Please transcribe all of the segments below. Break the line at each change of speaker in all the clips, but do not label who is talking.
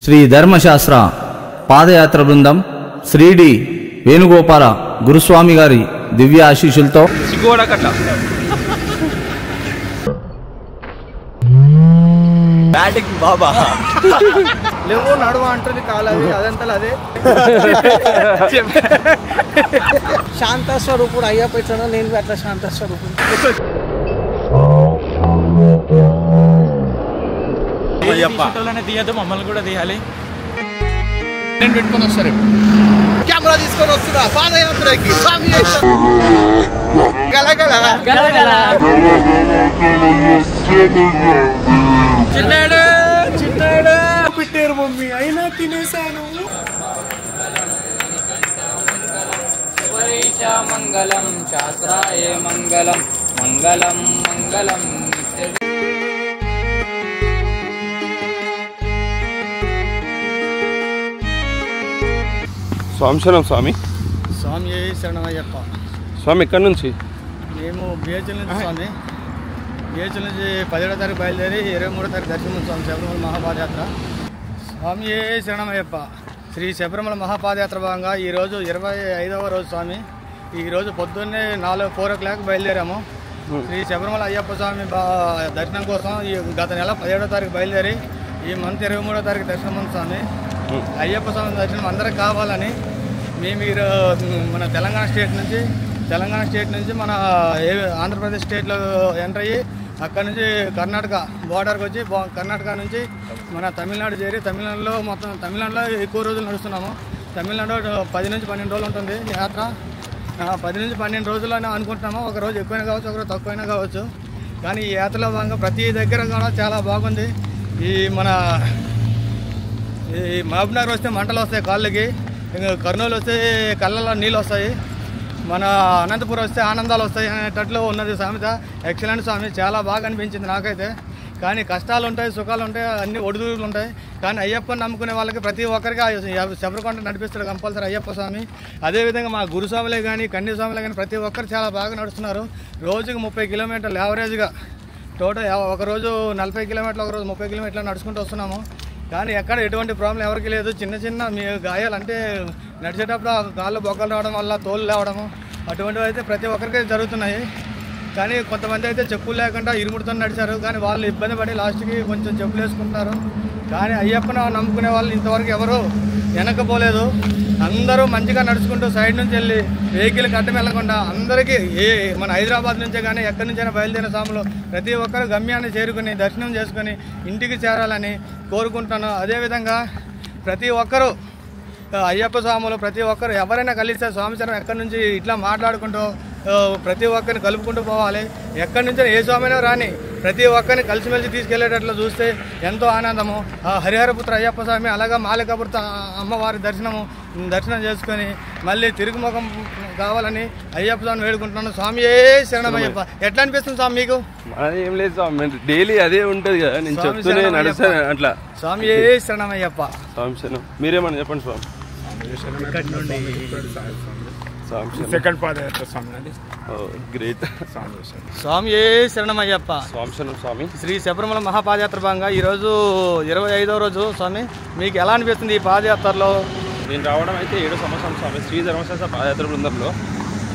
శ్రీ ధర్మశాస్త్ర పాదయాత్ర బృందం శ్రీడి వేణుగోపాల గురుస్వామి గారి దివ్య ఆశీస్సులతో
బాబా లేవు నడువ అంటుంది కాలది అదంతా అదే శాంత స్వరూపుడు అయ్యప్ప ఇట్లా నేను అట్లా శాంత స్వరూపుడు
తీయద్దు మమ్మల్ని కూడా తీయాలి.
నేను పెట్టుకొని వస్తారు కెమెరా తీసుకొని వస్తున్నా పాదయాత్రకి చిన్నాడు చిన్నాడు పెట్టారు మమ్మీ అయినా తినేసాను.
మంగళం శాస్త్రాయ మంగళం మంగళం మంగళం
స్వామిశరణం స్వామి.
స్వామి శరణమయ్యప్ప.
స్వామి ఎక్కడి నుంచి?
మేము బిహెచ్ఎల్ నుంచి స్వామి. బిహెచ్ఎల్ నుంచి 17వ తారీఖు బయలుదేరి 23వ తారీఖు దర్శనం స్వామి శబరిమల మహాపాదయాత్ర. స్వామి శరణమయ్యప్ప. శ్రీ శబరిమల మహాపాదయాత్ర భాగంగా ఈరోజు 25వ రోజు స్వామి. ఈరోజు పొద్దున్నే 4 o'clock బయలుదేరాము. శ్రీ శబరిమల అయ్యప్ప స్వామి దర్శనం కోసం గత నెల 17వ తారీఖు బయలుదేరి ఈ మంత్ 23వ తారీఖు దర్శనం ఉంది స్వామి. అయ్యప్ప స్వామి దర్శనం అందరికి కావాలని మేము మన తెలంగాణ స్టేట్ నుంచి మన ఆంధ్రప్రదేశ్ స్టేట్లో ఎంటర్ అయ్యి అక్కడ నుంచి కర్ణాటక బోర్డర్కి వచ్చి కర్ణాటక నుంచి మన తమిళనాడు చేరి తమిళనాడులో ఎక్కువ రోజులు నడుస్తున్నాము. తమిళనాడు 10 నుంచి 12 రోజులు ఉంటుంది యాత్ర. 10 నుంచి 12 రోజులని అనుకుంటున్నాము. ఒక రోజు ఎక్కువైనా కావచ్చు, ఒక రోజు తక్కువైనా కావచ్చు. కానీ ఈ యాత్రలో భాగంగా ప్రతి దగ్గర కూడా చాలా బాగుంది. ఈ మహబూబ్నగర్ వస్తే మంటలు వస్తాయి కాళ్ళకి, కర్నూలు వస్తే కళ్ళలో నీళ్ళు వస్తాయి, మన అనంతపురం వస్తే ఆనందాలు వస్తాయి అనేటట్లు ఉన్నది సామెత. ఎక్సలెంట్ స్వామి, చాలా బాగా అనిపించింది నాకైతే. కానీ కష్టాలు ఉంటాయి, సుఖాలు ఉంటాయి, అన్ని ఒడిదుడుకులు ఉంటాయి. కానీ అయ్యప్పని నమ్ముకునే వాళ్ళకి ప్రతి ఒక్కరికి శబరికొండ నడిపిస్తాడు కంపల్సరీ అయ్యప్ప స్వామి. అదేవిధంగా మా గురుస్వాములే కానీ కన్యస్వాములే కానీ ప్రతి ఒక్కరు చాలా బాగా నడుస్తున్నారు. రోజుకి 30 కిలోమీటర్లు యావరేజ్గా టోటల్. ఒకరోజు 40 కిలోమీటర్లు, ఒకరోజు 30 కిలోమీటర్లు నడుచుకుంటూ వస్తున్నాము. కానీ ఎక్కడ ఎటువంటి ప్రాబ్లం ఎవరికి లేదు. చిన్న మీ గాయాలు అంటే నడిచేటప్పుడు కాళ్ళు బొక్కలు రావడం వల్ల తోలు లేవడము అటువంటివి అయితే ప్రతి ఒక్కరికి జరుగుతున్నాయి. కానీ కొంతమంది అయితే చెప్పులు లేకుండా ఇరుముడితో నడిచారు. కానీ వాళ్ళు ఇబ్బంది పడి లాస్ట్కి కొంచెం చెప్పులు వేసుకుంటారు. కానీ అయ్యప్పని నమ్ముకునే వాళ్ళు ఇంతవరకు ఎవరు వెనకపోలేదు. అందరూ మంచిగా నడుచుకుంటూ సైడ్ నుంచి వెళ్ళి వెహికల్కి అడ్డం వెళ్ళకుండా అందరికీ మన హైదరాబాద్ నుంచే కానీ ఎక్కడి నుంచైనా బయలుదేరిన స్వాములు ప్రతి ఒక్కరు గమ్యాన్ని చేరుకుని దర్శనం చేసుకుని ఇంటికి చేరాలని కోరుకుంటాను. అదేవిధంగా ప్రతి ఒక్కరూ అయ్యప్ప స్వాములు ప్రతి ఒక్కరు ఎవరైనా కలిస్తే స్వామిచరణం ఎక్కడి నుంచి ఇట్లా మాట్లాడుకుంటూ ప్రతి ఒక్కరిని కలుపుకుంటూ పోవాలి. ఎక్కడి నుంచో ఏ స్వామినో రాని ప్రతి ఒక్కరిని కలిసిమెలిసి తీసుకెళ్లేటట్లు చూస్తే ఎంతో ఆనందము. హరిహరపుత్ర అయ్యప్ప స్వామి అలాగా మాలికాపుత్ర అమ్మవారి దర్శనం చేసుకొని మళ్ళీ తిరుగుముఖం కావాలని అయ్యప్ప స్వామిని వేడుకుంటున్నాను. స్వామి శరణమయ్యప్ప. ఎట్లా అనిపిస్తుంది స్వామి మీకు?
ఏం లేదు స్వామి, డైలీ అదే ఉంటుంది కదా, నేను చెప్తూనే నడుస్తాను అట్లా.
స్వామి శరణమయ్యప్ప.
స్వామి శరణం. మీరేమన్నా చెప్పండి స్వామి.
సెకండ్ పాదయాత్ర స్వామి.
గ్రేట్.
స్వామి శరణమయ్యప్ప.
స్వామి శరణం స్వామి.
శ్రీ శబరిమల మహాపాదయాత్ర భాగంగా ఈరోజు 25వ రోజు స్వామి. మీకు ఎలా అనిపిస్తుంది ఈ పాదయాత్రలో?
నేను రావడం అయితే 7వ సంవత్సరం స్వామి. శ్రీ ధర్మశాస్త్ర పాదయాత్ర బృందంలో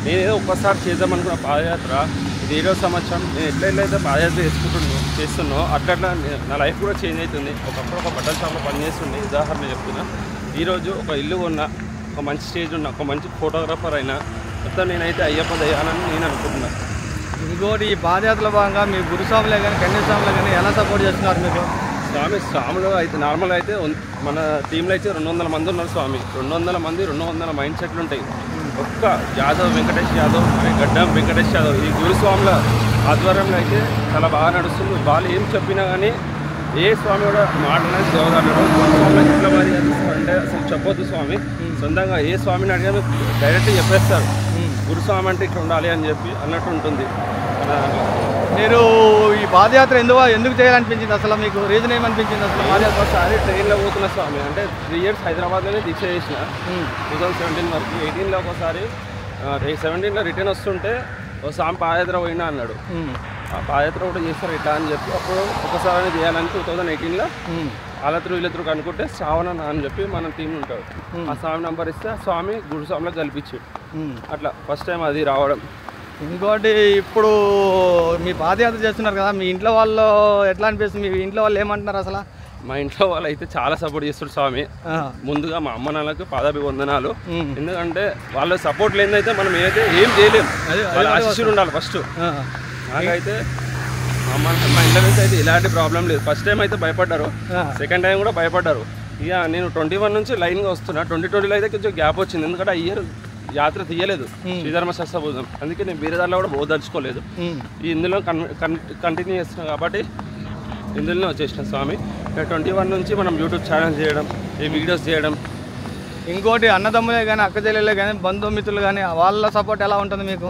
నేనేదో ఒక్కసారి చేద్దామనుకున్న పాదయాత్ర ఇది 7వ సంవత్సరం. నేను ఎట్లయితే పాదయాత్ర చేస్తున్నానో అట్లా నా లైఫ్ కూడా చేంజ్ అవుతుంది. ఒకప్పుడు ఒక బట్టల షాప్లో పనిచేస్తుండే, ఉదాహరణ చెప్తున్నా. ఈరోజు ఒక ఇల్లు ఉన్నా, ఒక మంచి స్టేజ్ ఉన్న, ఒక మంచి ఫోటోగ్రాఫర్ అయినా మొత్తం నేనైతే అయ్యప్ప దయాలని నేను అనుకుంటున్నాను.
ఇంకోటి ఈ పాదయాత్రలో భాగంగా మీ గురుస్వాములే కానీ కన్యస్వాములే కానీ ఎలా సపోర్ట్ చేస్తున్నారు మీకు?
స్వాములు అయితే నార్మల్గా అయితే మన టీంలో అయితే 200 మంది ఉన్నారు స్వామి. 200 మంది 200 మైండ్ సెట్లు ఉంటాయి. ఒక్క వెంకటేష్ యాదవ్ గడ్డం వెంకటేష్ యాదవ్ ఈ గురుస్వాముల ఆధ్వర్యంలో అయితే చాలా బాగా నడుస్తుంది. వాళ్ళు ఏం చెప్పినా కానీ ఏ స్వామి కూడా మాటనే దేవదాడు స్వామి ఎట్లా మరి అంటే అసలు చెప్పొద్దు స్వామి. సొంతంగా ఏ స్వామిని అడిగా డైరెక్ట్గా చెప్పేస్తారు. గురుస్వామి అంటే ఇట్లా ఉండాలి అని చెప్పి అన్నట్టు ఉంటుంది.
మీరు ఈ పాదయాత్ర ఎందుకు చేయాలనిపించింది అసలు? మీకు రీజన్ ఏమనిపించింది అసలు?
పాదయాత్ర ఒకసారి ట్రైన్లో పోతున్న స్వామి. అంటే 3 years హైదరాబాద్లోనే దీక్ష చేసిన 2017 వరకు. 18లో ఒకసారి 17లో రిటర్న్ వస్తుంటే ఓ స్వామి పాదయాత్ర పోయినా అన్నాడు. ఆ పాదయాత్ర కూడా చేస్తారు ఇట్లా అని చెప్పి అప్పుడు ఒకసారి చేయాలని 2018లో వాళ్ళత్రు వీళ్ళత్రు కనుక్కుంటే శ్రావణ అని చెప్పి మన టీం ఉంటాడు. ఆ స్వామి నెంబర్ ఇస్తే ఆ స్వామి గురుస్వామిలో కల్పించాడు. అట్లా ఫస్ట్ టైం అది రావడం.
ఇంకోటి ఇప్పుడు మీ పాదయాత్ర చేస్తున్నారు కదా, మీ ఇంట్లో వాళ్ళు ఎట్లా అనిపిస్తుంది? మీ ఇంట్లో వాళ్ళు ఏమంటున్నారు అసలు?
మా ఇంట్లో వాళ్ళు అయితే చాలా సపోర్ట్ చేస్తారు స్వామి. ముందుగా మా అమ్మ నాన్నలకు పాదాభివందనాలు. ఎందుకంటే వాళ్ళ సపోర్ట్ లేదైతే మనం ఏదైతే ఏం చేయలేము. వాళ్ళ ఆశీస్సులు ఉండాలి ఫస్ట్. నాకైతే మా ఇంట్లో నుంచి అయితే ఇలాంటి ప్రాబ్లం లేదు. ఫస్ట్ టైం అయితే భయపడ్డారు, సెకండ్ టైం కూడా భయపడ్డారు. ఇక నేను 21 నుంచి లైన్గా వస్తున్నా. 2020లో అయితే కొంచెం గ్యాప్ వచ్చింది, ఎందుకంటే ఆ ఇయర్ యాత్ర తీయలేదు శ్రీధర్మ శస్త్రభూజం. అందుకే నేను వేరే దాంట్లో కూడా పోదలుచుకోలేదు. ఇందులో కంటిన్యూ చేస్తున్నాను కాబట్టి ఇందులోనే వచ్చేసిన స్వామి. 21 నుంచి మనం యూట్యూబ్ ఛానల్ చేయడం, ఈ వీడియోస్ చేయడం.
ఇంకోటి అన్నదమ్ములే కానీ అక్క చెల్లెలే కానీ బంధుమిత్రులు కానీ వాళ్ళ సపోర్ట్ ఎలా ఉంటుంది మీకు?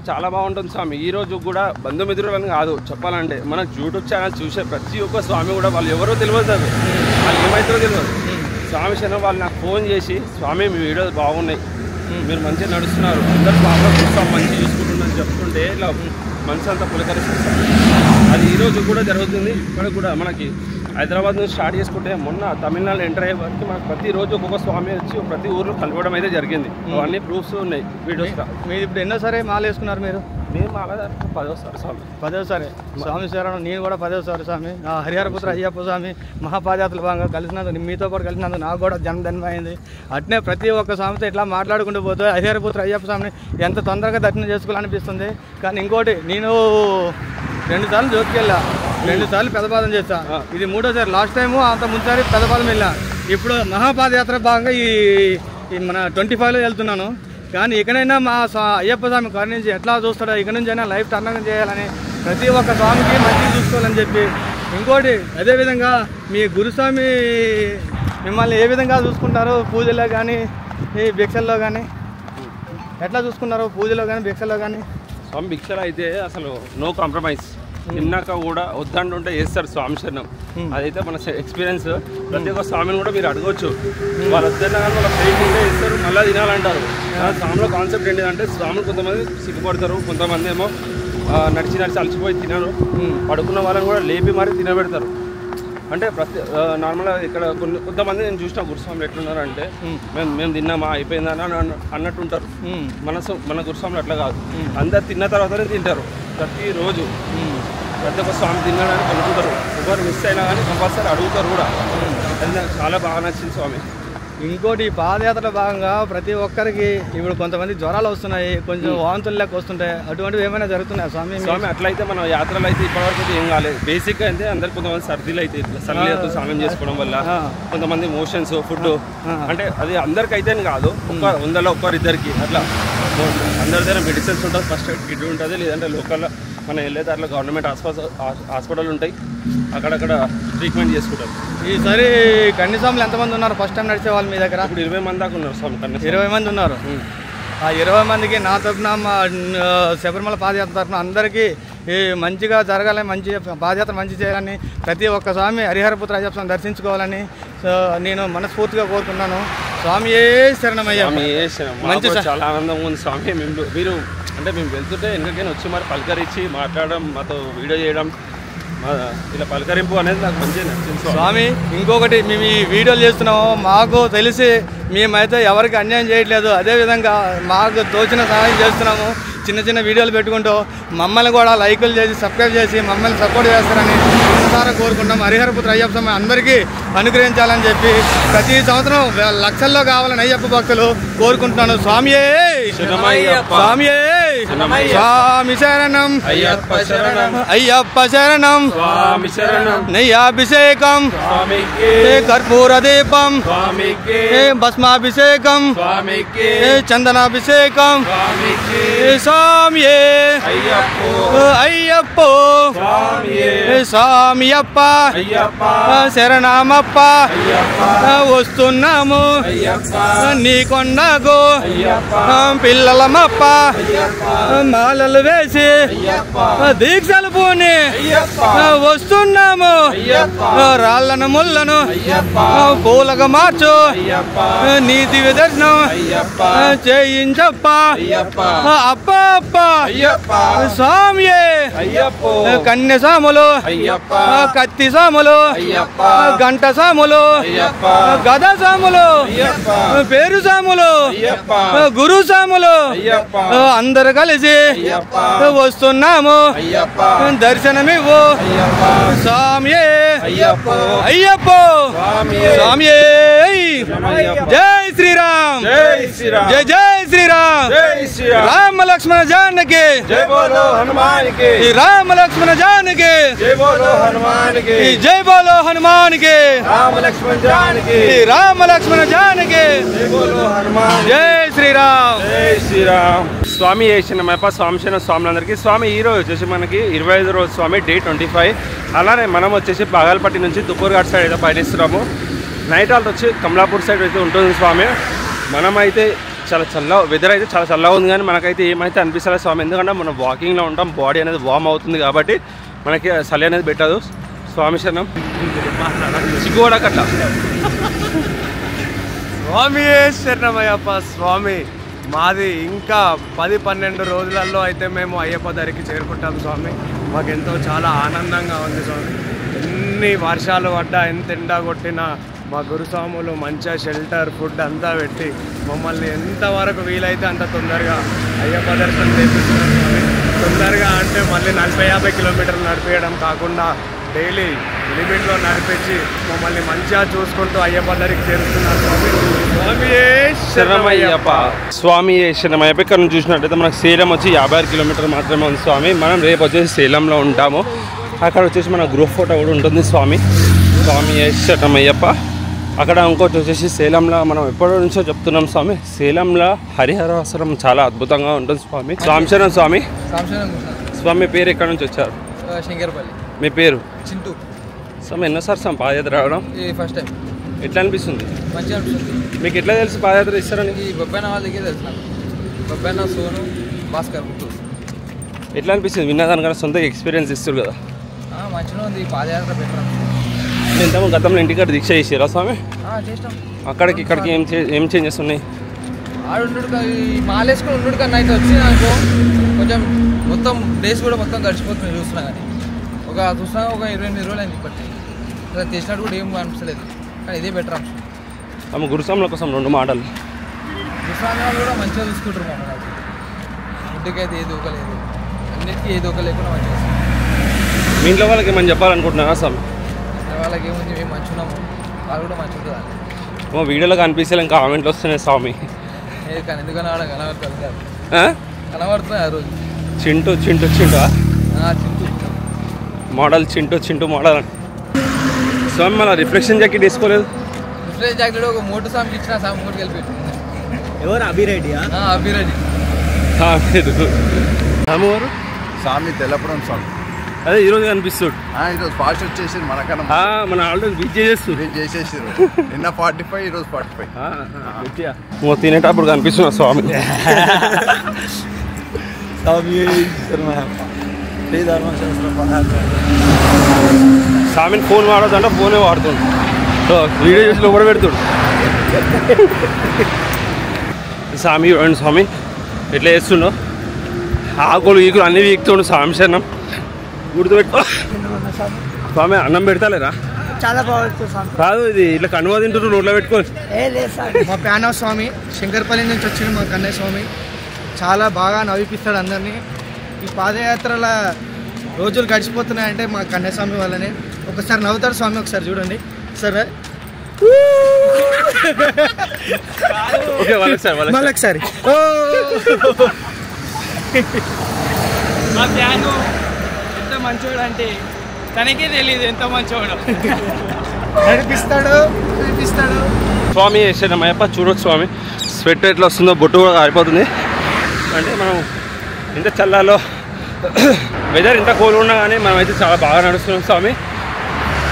చాలా బాగుంటుంది స్వామి. ఈ రోజు కూడా బంధుమిత్రులు అని కాదు చెప్పాలంటే, మన యూట్యూబ్ ఛానల్ చూసే ప్రతి ఒక్క స్వామి కూడా వాళ్ళు ఎవరో తెలియదు, వాళ్ళు ఏమవుతారో తెలియదు. స్వామి శనం వాళ్ళు నాకు ఫోన్ చేసి, స్వామి మీ వీడియోస్ బాగున్నాయి, మీరు మంచిగా నడుస్తున్నారు, అందరూ బాగా చూస్తాం, మంచిగా చూసుకుంటున్నారని చెప్తుంటే ఇలా మనసు అంతా పులకరిస్తుంది. అది ఈరోజు కూడా జరుగుతుంది. ఇక్కడ కూడా మనకి హైదరాబాద్ నుంచి స్టార్ట్ చేసుకుంటే మొన్న తమిళనాడు ఎంటర్ అయ్యే వరకు మనకు ప్రతిరోజు ఒక్కొక్క స్వామి వచ్చి ప్రతి ఊర్లో కలవడం అయితే జరిగింది. అవన్నీ ప్రూఫ్స్ ఉన్నాయి వీడియోస్.
మీరు ఇప్పుడు ఎన్నోసారి మాల వేసుకున్నారు? మీరు
మేము మాల 10వసారి స్వామి.
10వసారి స్వామి శరణం. నేను కూడా 10వసారి స్వామి. హరిహరపుత్ర అయ్యప్ప స్వామి మహాపాదయాత్రల భాగంగా కలిసినందుకు, మీతో పాటు కలిసినందుకు నాకు కూడా జన్మదినం అయింది. అట్నే ప్రతి ఒక్క స్వామితో ఇట్లా మాట్లాడుకుంటూ పోతే హరిహరపుత్ర అయ్యప్ప స్వామిని ఎంత తొందరగా దర్శనం చేసుకోవాలనిపిస్తుంది. కానీ ఇంకోటి, నేను 2 సార్లు జ్యోతికెళ్ళా, 2 సార్లు పెదపాదం చేస్తా, ఇది 3వసారి. లాస్ట్ టైము అంత ముందుసారి పెదపాదం వెళ్ళా. ఇప్పుడు మహాపాదయాత్ర భాగంగా ఈ మన 25లో వెళ్తున్నాను. కానీ ఇకనైనా మా అయ్యప్ప స్వామి కరుణించి ఎట్లా చూస్తాడో ఇక నుంచి అయినా లైఫ్ టర్న్ చేయాలని, ప్రతి ఒక్క స్వామికి మంచిగా చూసుకోవాలని చెప్పి. ఇంకోటి అదేవిధంగా మీ గురుస్వామి మిమ్మల్ని ఏ విధంగా చూసుకుంటారు? పూజలో కానీ ఈ భిక్షల్లో కానీ ఎట్లా చూసుకున్నారు? పూజలో కానీ భిక్షల్లో కానీ?
స్వామి భిక్షలు అయితే అసలు నో కాంప్రమైజ్. తిన్నాక కూడా వద్దంటుంటే వేస్తారు స్వామి శరణం. అదైతే మన ఎక్స్పీరియన్స్. ప్రతి ఒక్క స్వామిని కూడా మీరు అడగవచ్చు, వాళ్ళు వద్దన్నా కానీ వాళ్ళ ప్లేట్ ఉంటే ఇస్తారు, మళ్ళీ తినాలంటారు. స్వామిలో కాన్సెప్ట్ ఏంటిదంటే, స్వాములు కొంతమంది సిగ్గుపడతారు, కొంతమంది ఏమో నడిచి అలసిపోయి తినరు. పడుకున్న వాళ్ళని కూడా లేపి మరీ తినబెడతారు. అంటే నార్మల్గా ఇక్కడ కొంతమంది నేను చూసిన గురుస్వాములు ఎట్లున్నారు అంటే, మేము తిన్నామా అయిపోయిందని అన్నట్టుంటారు. మన గురుస్వాములు అట్లా కాదు, అందరు తిన్న తర్వాతనే తింటారు. ప్రతిరోజు ప్రతి ఒక్క స్వామి తిన్నాడని అనుకుంటారు. ఎవరు మిస్ అయినా కానీ కంపల్సరీ అడుగుతారు కూడా. అది నాకు చాలా బాగా నచ్చింది స్వామి.
ఇంకోటి, పాదయాత్రలో భాగంగా ప్రతి ఒక్కరికి ఇప్పుడు కొంతమంది జ్వరాలు వస్తున్నాయి, కొంచెం వాంతులు లెక్క వస్తుంటాయి, అటువంటివి ఏమైనా జరుగుతున్నాయి స్వామి?
స్వామి అట్లయితే మన యాత్రలు అయితే ఇప్పటివరకు అయితే ఏం కాలేదు. బేసిక్గా అయితే అందరికి కొంతమంది సర్దీలు అయితే సర్దీలతో స్నానం చేసుకోవడం వల్ల, కొంతమంది మోషన్స్, ఫుడ్, అంటే అది అందరికి అయితే కాదు, 100లో 1-2కి అట్లా. అందరి దగ్గర మెడిసిన్స్ ఉంటుంది, ఫస్ట్ ఎయిడ్ కిట్ ఉంటుంది, లేదంటే లోకల్లో మన వెళ్ళే దాంట్లో గవర్నమెంట్ హాస్పిటల్ ఉంటాయి, అక్కడక్కడ ట్రీట్మెంట్ చేసుకుంటారు.
ఈసారి కన్యస్వాములు ఎంతమంది ఉన్నారు ఫస్ట్ టైం నడిచే వాళ్ళు మీ దగ్గర?
ఇప్పుడు 20 మంది దాకా ఉన్నారు స్వామి.
20 మంది ఉన్నారు. ఆ 20 మందికి నా తరఫున, మా శబరిమల పాదయాత్ర తరఫున అందరికీ మంచిగా జరగాలని, మంచి పాదయాత్ర మంచి చేయాలని, ప్రతి ఒక్క స్వామి హరిహరపుత్ర అయ్యప్ప స్వామి దర్శించుకోవాలని నేను మనస్ఫూర్తిగా కోరుకున్నాను. స్వామి ఏ శరణమయ్యా.
మంచి చాలా ఆనందంగా ఉంది స్వామి. మీరు అంటే మేము వెళ్తుంటే ఎందుకైనా వచ్చి మరి పలకరించి మాట్లాడడం, మాతో వీడియో చేయడం, ఇలా పలకరింపు అనేది నాకు మంచిగా నచ్చింది
స్వామి. ఇంకొకటి, మేము ఈ వీడియోలు చేస్తున్నాము, మాకు తెలిసి మేమైతే ఎవరికి అన్యాయం చేయట్లేదు, అదేవిధంగా మాకు తోచిన సహాయం చేస్తున్నాము. చిన్న చిన్న వీడియోలు పెట్టుకుంటూ మమ్మల్ని కూడా లైకులు చేసి సబ్స్క్రైబ్ చేసి మమ్మల్ని సపోర్ట్ చేస్తారని మనసారా కోరుకుంటాం. హరిహరపుత్ర అయ్యప్ప స్వామి అందరికీ అనుగ్రహించాలని చెప్పి ప్రతి సంవత్సరం లక్షల్లో కావాలని అయ్యప్ప భక్తులు కోరుకుంటున్నాను. స్వామియే స్వామియే స్వామి శరణం అయ్యప్ప శరణం అయ్యప్ప శరణం స్వామి శరణం నెయ్యాభిషేకం కర్పూర దీపం భస్మాభిషేకం చందనాభిషేకం స్వామియే అయ్యప్ప స్వామియప్ప శరణమప్ప వస్తున్నాము నీ కొండకు పిల్లలమప్ప మాలలు వేసి దీక్షలు పూని వస్తున్నాము రాళ్ళను ముళ్ళను పూలగా మార్చు నీతి విదర్శనం చేయించప్ప అప్ప అప్ప స్వామి కన్య సాములు కత్తి సాములు గంట సాములు గద సాములు పేరు సాములు గురు సాములు అందరు కలిసి వస్తున్నాము దర్శనమివ్వు స్వామి అయ్యప్ప స్వామి జై శ్రీరామ్ జై జై శ్రీరామ్ రామ లక్ష్మణ జానకి
జై బోలో హనుమాన్ కి
రామ లక్ష్మణ జానకి
జై బోలో హనుమాన్ కి
జై బోలో హనుమాన్ కి
రామ లక్ష్మణ జానకి
రామ లక్ష్మణ జానకి
జై బోలో హనుమాన్
జై శ్రీరామ్
జై శ్రీరామ్. స్వామి చేసినమప్ప స్వాములందరికీ స్వామి ఈరోజు వచ్చేసి మనకి 25 రోజు స్వామి డే 25. అలానే మనం వచ్చేసి బాగల్పట్టి నుంచి తుప్పూర్ ఘాట్ సైడ్ అయితే పయనిస్తున్నాము. నైట్ ఆల్ట్ వచ్చి కమలాపూర్ సైడ్ అయితే ఉంటుంది స్వామి. మనమైతే చాలా వెదర్ అయితే చాలా చల్లగా ఉంది, కానీ మనకైతే ఏమైతే అనిపిస్తలేదు స్వామి. ఎందుకంటే మనం వాకింగ్లో ఉంటాం, బాడీ అనేది వార్మ్ అవుతుంది కాబట్టి మనకి చలి అనేది పెట్టదు. స్వామి శరణం సిగ్గుపడకట్ల.
స్వామి శరణమయ్యప్ప స్వామి. మాది ఇంకా 10-12 రోజులలో అయితే మేము అయ్యప్ప దగ్గరికి చేరుకుంటాం స్వామి. మాకెంతో చాలా ఆనందంగా ఉంది స్వామి. ఎన్ని వర్షాలు పడ్డా, ఎంత ఎండ కొట్టినా మా గురుస్వాములు మంచిగా షెల్టర్ ఫుడ్ అంతా పెట్టి మమ్మల్ని ఎంతవరకు వీలైతే అంత తొందరగా అయ్యప్ప దర్శనం చేపిస్తున్నారు స్వామి. తొందరగా అంటే మళ్ళీ 40-50 కిలోమీటర్లు నడిపేయడం కాకుండా డైలీ లిమిట్లో నడిపించి మమ్మల్ని మంచిగా చూసుకుంటూ అయ్యప్ప దగ్గరికి చేరుస్తున్నారు స్వామి. స్వామి
శరణమయ్యప్ప స్వామి శరణమయ్యప్ప. ఇక్కడ నుంచి చూసినట్టయితే మనకు సేలం వచ్చి 56 కిలోమీటర్లు మాత్రమే ఉంది స్వామి. మనం రేపు వచ్చేసి సేలంలో ఉంటాము. అక్కడ వచ్చేసి మన గ్రూప్ ఫోటో కూడా ఉంటుంది స్వామి. స్వామి శరణమయ్యప్ప. అక్కడ ఇంకోటి వచ్చేసి సేలంలో మనం ఎప్పటి నుంచో చెప్తున్నాం స్వామి, సేలంలో హరిహరాశ్వరం చాలా అద్భుతంగా ఉంటుంది స్వామి. స్వామి శరణం స్వామి. స్వామి పేరు ఎక్కడి నుంచి వచ్చారు?
శంకర్పల్లి.
మీ పేరు?
చింటూ.
స్వామి ఎన్నోసారి స్వామి పాదయాత్ర రావడం
ఫస్ట్ టైం.
ఎట్లా అనిపిస్తుంది?
మంచిగా అనిపిస్తుంది.
మీకు ఎట్లా తెలుసు పాదయాత్ర ఇస్తారని?
ఈ బొబ్బైన వాళ్ళ దగ్గర తెలుసు నాకు. బొబ్బైన, సోను, భాస్కర్ ముగ్గురు.
ఎట్లా అనిపిస్తుంది? విన్నదానికన్నా సొంత ఎక్స్పీరియన్స్ ఇస్తారు కదా.
మంచిగా ఉంది పాదయాత్ర బెటర్.
ఇంతకు గతంలో ఇంటికాడ దీక్ష చేసారా స్వామి?
చేసినాం.
అక్కడికి ఇక్కడికి ఏం చేంజెస్ ఉన్నాయి?
ఆడుండు మాలేసుకొని ఉండు కన్నా అయితే వచ్చి నాకు కొంచెం మొత్తం డేస్ కూడా మొత్తం గడిచిపోతుంది చూస్తున్నా. కానీ చూస్తున్నా ఒక 28 రోజులు అయింది ఇప్పటికి. చేసినట్టు కూడా ఏం అనిపించలేదు, కానీ ఇదే బెటర్ అంశం.
ఆమె గురుస్వాముల కోసం 2 మాటలు.
గురుస్వామి వాళ్ళు కూడా మంచిగా చూసుకుంటారు మమ్మల్ని. ఫుడ్కి అయితే ఏది ఒకలేదు, అన్నిటికీ ఏది ఒక లేకుండా మంచిగా
మీ ఇంట్లో వాళ్ళకి ఏమని చెప్పాలనుకుంటున్నారా స్వామి?
వాళ్ళకి ఏముంది, మేము మంచిగా ఉన్నాము, వాళ్ళు కూడా మంచిగా ఉంటుంది.
వీడియోలో కనిపిస్తే ఇంకా కామెంట్లు వస్తున్నాయి స్వామి.
కానీ ఎందుకన్నా వాడ కనబడుతుంది కనబడుతున్నాయి ఆ రోజు.
చింటూ
చింటూ
మోడల్ చింటూ మోడల్ అని స్వామి. మళ్ళీ రిఫ్లెక్షన్ జాకెట్ వేసుకోలేదు?
రిఫ్లెక్షన్ జాకెట్ ఒక మోటు సామికి ఇచ్చిన సామి మోటుకి వెళ్ళిపోయింది.
ఎవరు? అభిరెడ్డి.
అభిరెడ్డి
స్వామి
స్వామి తెల్లపురం స్వామి.
అదే ఈరోజు కనిపిస్తాడు.
ఈరోజు ఫాస్ట్ వచ్చేసి మనకన్నా
మన ఆల్రెడీ బీచ్
చేసేసారు. నిన్న 45, ఈరోజు 45.
తినేటప్పుడు కనిపిస్తున్నా స్వామి. స్వామిని ఫోన్ వాడొద్దంటే ఫోనే వాడుతుంది. వీడియో చేసి లోపల పెడుతుడు స్వామి. చూడండి స్వామి ఎట్లా చేస్తుండో, ఆకులు ఈకులు అన్నీ వీక్తుండు. స్వామి శరణం. గుర్తుపెట్టుకో స్వామి. అన్నం పెడతాలేరా?
చాలా బాగుంటుంది.
కాదు, ఇది ఇట్లా కనువ తింటున్నారు రోడ్లో పెట్టుకొని.
మా ప్యానవ్ స్వామి శంకర్పల్లి నుంచి వచ్చింది మా కన్నయ్య స్వామి. చాలా బాగా నవ్విపిస్తాడు అందరినీ. ఈ పాదయాత్రల రోజులు గడిచిపోతున్నాయంటే మా కన్నయ్య స్వామి వల్లనే. ఒకసారి నవ్వుతాడు స్వామి, ఒకసారి చూడండి సరే. మళ్ళొకసారి
మా ప్యాను ఎంత మంచోడు అంటే తనకే తెలియదు ఎంత మంచోడు.
నడిపిస్తాడు.
స్వామి శరణమయ్యప్ప. చూడొచ్చు స్వామి స్వెట్ ఎట్లా వస్తుందో, బొట్టు కూడా ఆరిపోతుంది. అంటే మనం ఇంత చల్లాలో వెదర్ ఇంత కూల్ ఉన్నా కానీ మనమైతే చాలా బాగా నడుస్తున్నాం స్వామి.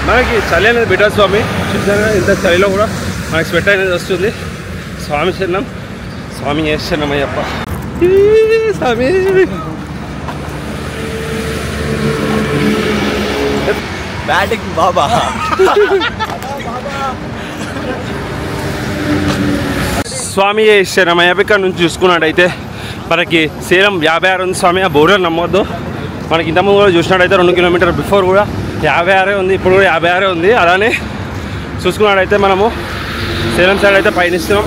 మనకి చలి అనేది బెటర్ స్వామి. చూసారా ఇంత చలిలో కూడా మనకి స్వెట్ అనేది వస్తుంది. స్వామి శరణం. స్వామి శరణమయ్యప్ప. స్వామి
బ్యాటింగ్ బాబా
స్వామి శరణమయ్య ఇక్కడ నుంచి చూసుకున్నట్టయితే మనకి సేలం 56 ఉంది స్వామి. ఆ బోర్డర్ నమ్మొద్దు. మనకి ఇంతకుముందు కూడా చూసినట్టయితే 2 కిలోమీటర్ బిఫోర్ కూడా 56 ఉంది, ఇప్పుడు కూడా 56 ఉంది. అలానే చూసుకున్నట్టయితే మనము సేలం సైడ్ అయితే పయనిస్తున్నాం.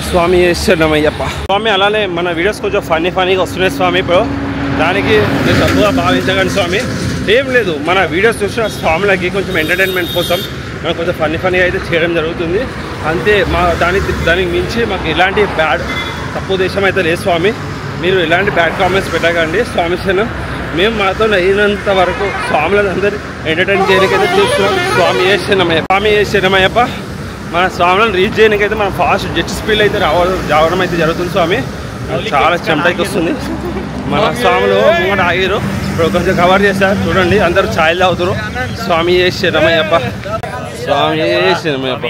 స్వామి శరణమయ్యప్ప. స్వామి అలానే మన వీడియోస్ కొంచెం ఫన్నీగా వస్తున్నాయి స్వామి. ఇప్పుడు దానికి నేను తప్పుగా భావించగలను స్వామి. ఏం లేదు, మన వీడియోస్ చూసిన స్వాములకి కొంచెం ఎంటర్టైన్మెంట్ కోసం మనం కొంచెం ఫన్నీగా అయితే చేయడం జరుగుతుంది అంతే. దానికి మించి మాకు ఎలాంటి బ్యాడ్ తప్పు ఉద్దేశం అయితే లేదు స్వామి. మీరు ఎలాంటి బ్యాడ్ కామెంట్స్ పెట్టకండి స్వామి. మేము మాతో అయినంత వరకు స్వాములందరూ ఎంటర్టైన్ చేయడానికైతే చూస్తున్నాం. స్వామి శరణమయ్యప్ప. మన స్వాములను రీచ్ చేయడానికైతే మనం ఫాస్ట్ జెట్ స్పీడ్ అయితే రావడం అయితే జరుగుతుంది స్వామి. చాలా చెమటకి వస్తుంది. మన స్వాములు ముంగట ఆగిరు, ఇప్పుడు కొంచెం కవర్ చేస్తారు చూడండి. అందరూ ఛాయలు తాగుతారు. స్వామి శరణమయ్యప్ప. స్వామి శరణమయ్యప్ప.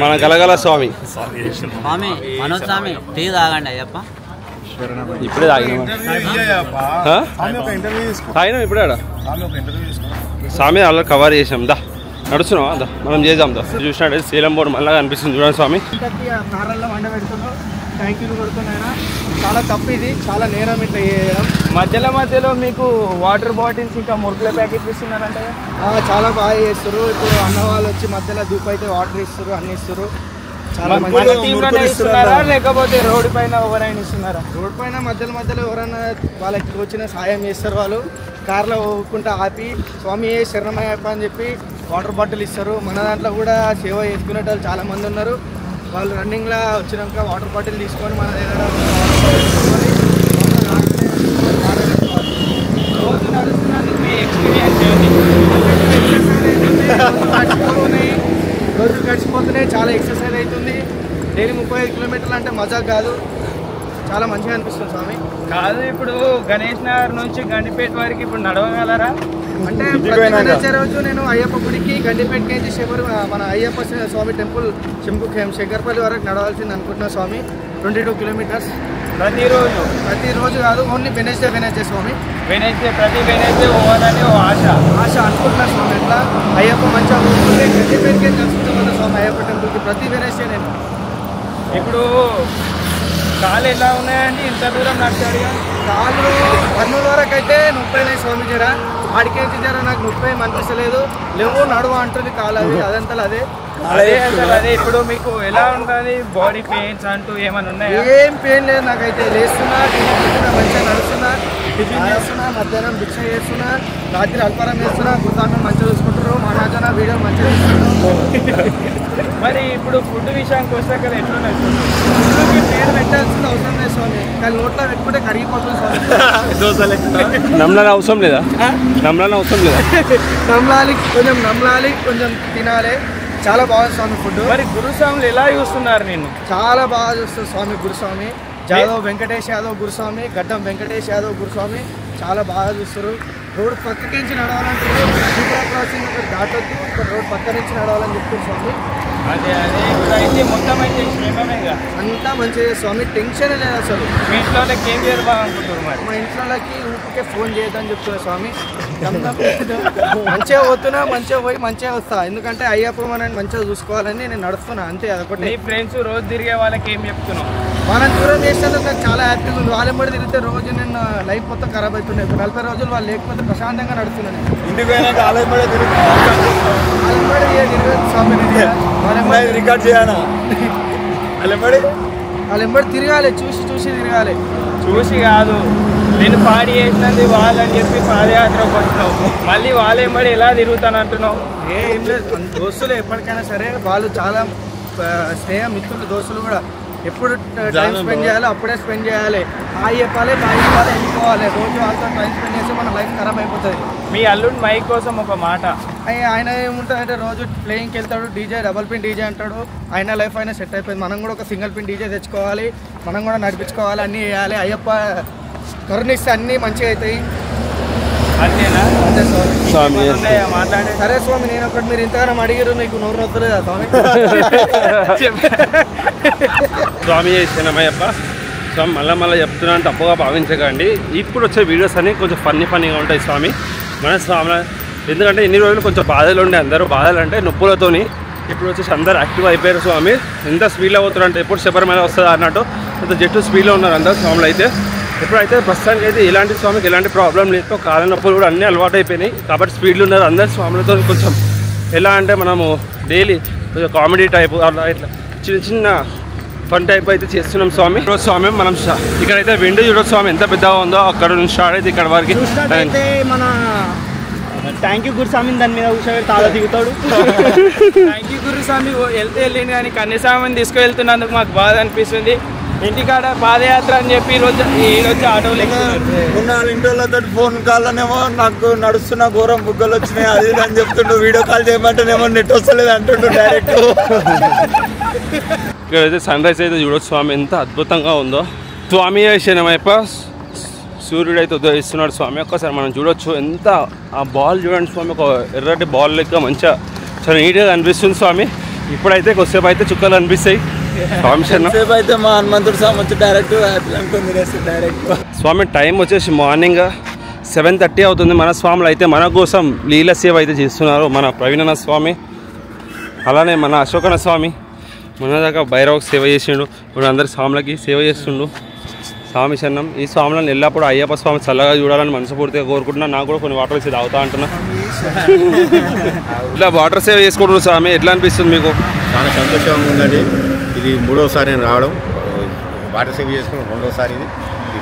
మన గలగల స్వామి.
స్వామి మనోజ్ స్వామి టీ తాగండి అయ్యప్ప.
ఇప్పుడే తాగినాం ఇప్పుడే స్వామి అలా కవర్ చేసాం. దా నడుస్తున్నావా? దా మనం చేద్దాం. దా చూసినట్టయితే సేలం బోర్డు మళ్ళీ కనిపిస్తుంది చూడండి స్వామి.
నారల్లో వండ పెడుతున్నాం. ట్యాంకీలు కొడుతున్నాయినా చాలా తప్పు, ఇది చాలా నేరం ఇట్లా చేయడం.
మధ్యలో మీకు వాటర్ బాటిల్స్ ఇంకా మురుకుల ప్యాకెట్లు ఇస్తున్నారంటే
చాలా బాగా చేస్తారు. ఇప్పుడు అన్న వాళ్ళు వచ్చి మధ్యలో దూపు అయితే వాటర్ ఇస్తారు, అన్ని ఇస్తారు. చాలా
ఇస్తున్నారా లేకపోతే రోడ్డు పైన ఎవరైనా ఇస్తున్నారా?
రోడ్ పైన మధ్యలో ఎవరైనా వాళ్ళకి వచ్చిన సాయం చేస్తారు. వాళ్ళు కార్లో ఊరుకుంటా ఆపి స్వామి శరణమయ్యప్ప అని చెప్పి వాటర్ బాటిల్ ఇస్తారు. మన దాంట్లో కూడా సేవ చేసుకునే వాళ్ళు చాలా మంది ఉన్నారు. వాళ్ళు రన్నింగ్లో వచ్చినాక వాటర్ బాటిల్ తీసుకొని మన దగ్గర రోజు గడిచిపోతున్నాయి. చాలా ఎక్సర్సైజ్ అవుతుంది. డైలీ 35 కిలోమీటర్లు అంటే మజాక్ కాదు, చాలా మంచిగా అనిపిస్తుంది స్వామి.
కాదు, ఇప్పుడు గణేష్ నగర్ నుంచి గండిపేట వరకు ఇప్పుడు నడవగలరా?
అంటే ప్రతి రోజు నేను అయ్యప్ప గుడికి గండిపేటకి మన అయ్యప్ప స్వామి టెంపుల్ శంకర్పల్లి వరకు నడవాల్సింది అనుకుంటున్నా స్వామి. 22 కిలోమీటర్స్ ప్రతిరోజు కాదు, ఓన్లీ వెనస్డే స్వామి.
ప్రతి వెనస్డే పోవాలని
ఆశ అనుకుంటున్నా స్వామి. ఎట్లా అయ్యప్ప మంచిగా పోతుంది, గండిపేటకే కలుసుకుంటున్నా స్వామి అయ్యప్ప టెంపుల్కి ప్రతి వెనస్డే. నేను
ఇప్పుడు కాళ్ళు ఎలా ఉన్నాయండి? ఇంత దూరం నడిచాడు.
కాళ్ళు కర్నూలు వరకు అయితే 30 స్వామి. జర ఆడికేంటి జర నాకు 30 అనిపిస్తలేదు. లేవు నడువు అంటుంది కాలు, అది అదంతా అదే.
ఇప్పుడు మీకు ఎలా ఉంటుంది? బాడీ పెయిన్స్ అంటూ ఏమైనా ఉన్నాయా?
ఏం పెయిన్ లేదు నాకైతే. లేస్తున్నా, మంచిగా నడుస్తున్నా, టిఫిన్ చేస్తున్నా, మధ్యాహ్నం భిక్ష చేస్తున్నా, రాత్రి అల్పారం చేస్తున్నా, గుర్తాన్ని మంచిగా చూసుకుంటారు. మా నాన్న వీడియో మంచిగా చూసుకుంటారు.
మరి ఇప్పుడు ఫుడ్ విషయానికి వస్తే కదా ఎట్లున్నాయి?
ఫుడ్కి పేరు పెట్టాల్సిన అవసరం లేదు స్వామి, కానీ నోట్లో పెట్టుకుంటే కరిగిపోతుంది స్వామి.
నమ్మలని అవసరం లేదా?
నమ్లాలి, కొంచెం తినాలి. చాలా బాగుంది స్వామి ఫుడ్.
మరి గురుస్వాములు ఎలా చూస్తున్నారు నేను?
చాలా బాగా చూస్తారు స్వామి. గురుస్వామి జాదవ్ వెంకటేష్ యాదవ్ గురుస్వామి, గడ్డం వెంకటేష్ యాదవ్ గురుస్వామి చాలా బాగా చూస్తారు. రోడ్ పక్కకి నుంచి నడవాలంటే క్రాసింగ్ దాటొద్దు, రోడ్ పక్క నుంచి నడవాలని చెప్తారు స్వామి.
అదే అయితే మొత్తం అయితే క్షేమమేగా,
అంతా మంచిగా స్వామి. టెన్షన్ లేదు అసలు.
మీ ఇంట్లోకి ఏం చేయాలనుకుంటున్నారు? మరి
మా ఇంట్లోకి ఊరికే ఫోన్ చేయొద్దని చెప్తున్నా స్వామి. మంచిగా పోతున్నా, మంచిగా పోయి మంచిగా వస్తా. ఎందుకంటే అయ్యప్ప మనని మంచిగా చూసుకోవాలని నేను నడుస్తున్నా అంతే. అదొకటి.
మీ ఫ్రెండ్స్ రోజు తిరిగే వాళ్ళకి ఏం చెప్తున్నావు?
మనం దూరం చేసినందుకు నాకు చాలా హ్యాపీగా ఉంది. వాళ్ళ పడి తిరిగితే రోజు నేను లైఫ్ మొత్తం ఖరాబ్ అవుతున్నాయి. 40 రోజులు వాళ్ళు లేకపోతే ప్రశాంతంగా నడుస్తున్నాను. ఇంటికి పోయినాక ఆలయపడి తిరగదు స్వామి. రికార్డ్ చేయాలా? వాళ్ళెంబడి తిరగాలి, చూసి తిరగాలి.
చూసి కాదు, నేను పాడి చేసినది వాళ్ళని చెప్పి పాదయాత్రకు వస్తున్నావు, మళ్ళీ వాళ్ళెంబడి ఎలా తిరుగుతాను అంటున్నావు?
ఏం లేదు, దోస్తులు ఎప్పటికైనా సరే వాళ్ళు చాలా స్నేహ మిత్రులు. దోస్తులు కూడా ఎప్పుడు టైం స్పెండ్ చేయాలో అప్పుడే స్పెండ్ చేయాలి. హాయ్ చెప్పాలి, బాయ్ చెప్పాలి, వెళ్ళిపోవాలి. రోజు వాళ్ళతో టైం స్పెండ్ చేస్తే మన లైఫ్ ఖరాబ్ అయిపోతుంది.
మీ అల్లుడు మైక్ కోసం ఒక మాట.
ఆయన ఏముంటుందంటే రోజు ప్లేయింగ్కి వెళ్తాడు, డీజే డబల్ పిన్ డీజే అంటాడు. ఆయన లైఫ్ అయినా సెట్ అయిపోయింది. మనం కూడా ఒక సింగిల్ పిన్ డీజే తెచ్చుకోవాలి, మనం కూడా నడిపించుకోవాలి, అన్నీ చేయాలి. అయ్యప్ప కరుణిస్తే అన్నీ మంచిగా అవుతాయి.
అంతేనా?
అంతే స్వామి.
మాట్లాడే
సరే స్వామి, నేను ఒకటి మీరు ఇంతగానో అడిగారు, మీకు నోరు నొత్తలేదు కదా స్వామి.
స్వామి శరణమయ్యప్ప. స్వామి మళ్ళీ చెప్తున్నాను తప్పుగా భావించకండి. ఇప్పుడు వచ్చే వీడియోస్ అన్నీ కొంచెం ఫన్నీగా ఉంటాయి స్వామి. మన స్వామి ఎందుకంటే ఇన్ని రోజులు కొంచెం బాధలు ఉండే, అందరూ బాధలు అంటే నొప్పులతోని. ఇప్పుడు వచ్చేసి అందరు యాక్టివ్ అయిపోయారు స్వామి. ఎంత స్పీడ్లో అవుతారు అంటే ఎప్పుడు శబరిమల వస్తుంది అన్నట్టు అంత జట్టు స్పీడ్లో ఉన్నారు అందరు స్వాములు అయితే. ఇప్పుడైతే ప్రస్తుతానికి అయితే ఇలాంటి స్వామికి ఎలాంటి ప్రాబ్లం లేదు, కాళ్ళ నొప్పులు కూడా అన్నీ అలవాటు అయిపోయినాయి కాబట్టి స్పీడ్లో ఉన్నారు అందరు స్వాములతో. కొంచెం ఎలా అంటే మనము డైలీ కొంచెం కామెడీ టైప్ అలా ఇట్లా చిన్న ఫన్ టైప్ అయితే చేస్తున్నాం స్వామి. ఈరోజు స్వామి మనం ఇక్కడైతే విండో చూడొచ్చు స్వామి ఎంత పెద్దగా ఉందో. అక్కడ నుంచి స్టార్ట్ అయితే ఇక్కడ వరకు
మన థ్యాంక్ యూ గురుస్వామి దాని మీద కూర్చోబెట్టి తాళ దిగుతాడు.
థ్యాంక్ యూ గురుస్వామి వెళ్ళింది కానీ కన్యాస్వామిని తీసుకువెళ్తున్నందుకు మాకు బాధ అనిపిస్తుంది. ఇంటికాడ పాదయాత్ర అని చెప్పి ఈరోజు ఆటోలు
ఎక్కువ ఇంటోళ్ళతో ఫోన్ కాల్లోనేమో నాకు నడుస్తున్న ఘోరం బుగ్గలు వచ్చినాయి అది అని చెప్తుండు. వీడియో కాల్ చేయమంటేనేమో నెట్ వస్తలేదు అంటుండు డైరెక్ట్.
ఇక్కడైతే సన్ రైజ్ అయితే చూడొచ్చు స్వామి ఎంత అద్భుతంగా ఉందో. స్వామి శనమైప సూర్యుడు అయితే ఉదయిస్తున్నాడు స్వామి. ఒక్కసారి మనం చూడొచ్చు ఎంత ఆ బాల్ చూడండి స్వామి, ఒక ఎర్రటి బాల్ లెక్క మంచిగా చాలా నీట్గా అనిపిస్తుంది స్వామి. ఇప్పుడైతే కొద్దిసేపు అయితే చుక్కలు అనిపిస్తాయి స్వామి శరణం.
అయితే మా హనుమంతుడు స్వామి వచ్చి డైరెక్ట్
స్వామి టైం వచ్చేసి మార్నింగ్ 7:30 అవుతుంది. మన స్వాములు అయితే మన కోసం లీల సేవ అయితే చేస్తున్నారు. మన ప్రవీణన స్వామి అలానే మన అశోకన స్వామి మన దాకా భైరవకు సేవ చేసిండు, ఇప్పుడు అందరి స్వాములకి సేవ చేస్తుండు స్వామి శరణం. ఈ స్వాములను ఎల్లప్పుడూ అయ్యప్ప స్వామి చల్లగా చూడాలని మనస్ఫూర్తిగా కోరుకుంటున్నా. నాకు కూడా కొన్ని వాటర్ వేసి తాగుతా అంటున్నా. ఇట్లా వాటర్ సేవ చేసుకుంటున్నాను స్వామి, ఎట్లా అనిపిస్తుంది మీకు?
చాలా సంతోషంగా ఉందండి. ఇది 3వసారి నేను రావడం, వాటర్ సేవ చేసుకుని 2వసారి. ఇది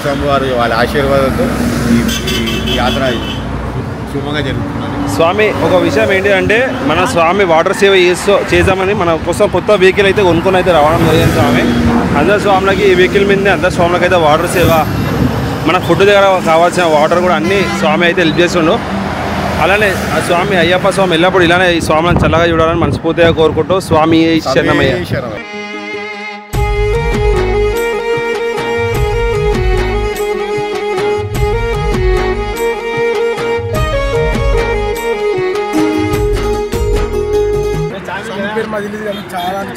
స్వామి వారు వాళ్ళ ఆశీర్వాదంతో ఈ యాత్ర శుభంగా జరుగుతున్నది.
స్వామి ఒక విషయం ఏంటంటే మన స్వామి వాటర్ సేవ చేద్దామని మన కోసం కొత్త వెహికల్ అయితే కొనుక్కొని అయితే రావడం జరిగింది స్వామి. అందరు స్వాములకి ఈ వెహికల్ మీదనే అందరు స్వాములకి అయితే వాటర్ సేవ, మన ఫుడ్ దగ్గర కావాల్సిన వాటర్ కూడా అన్నీ స్వామి అయితే హెల్ప్ చేస్తుండు. అలానే ఆ స్వామి అయ్యప్ప స్వామి ఎల్లప్పుడు ఇలానే ఈ స్వామిని చల్లగా చూడాలని మనస్ఫూర్తిగా కోరుకుంటూ స్వామి శరణమయ్య.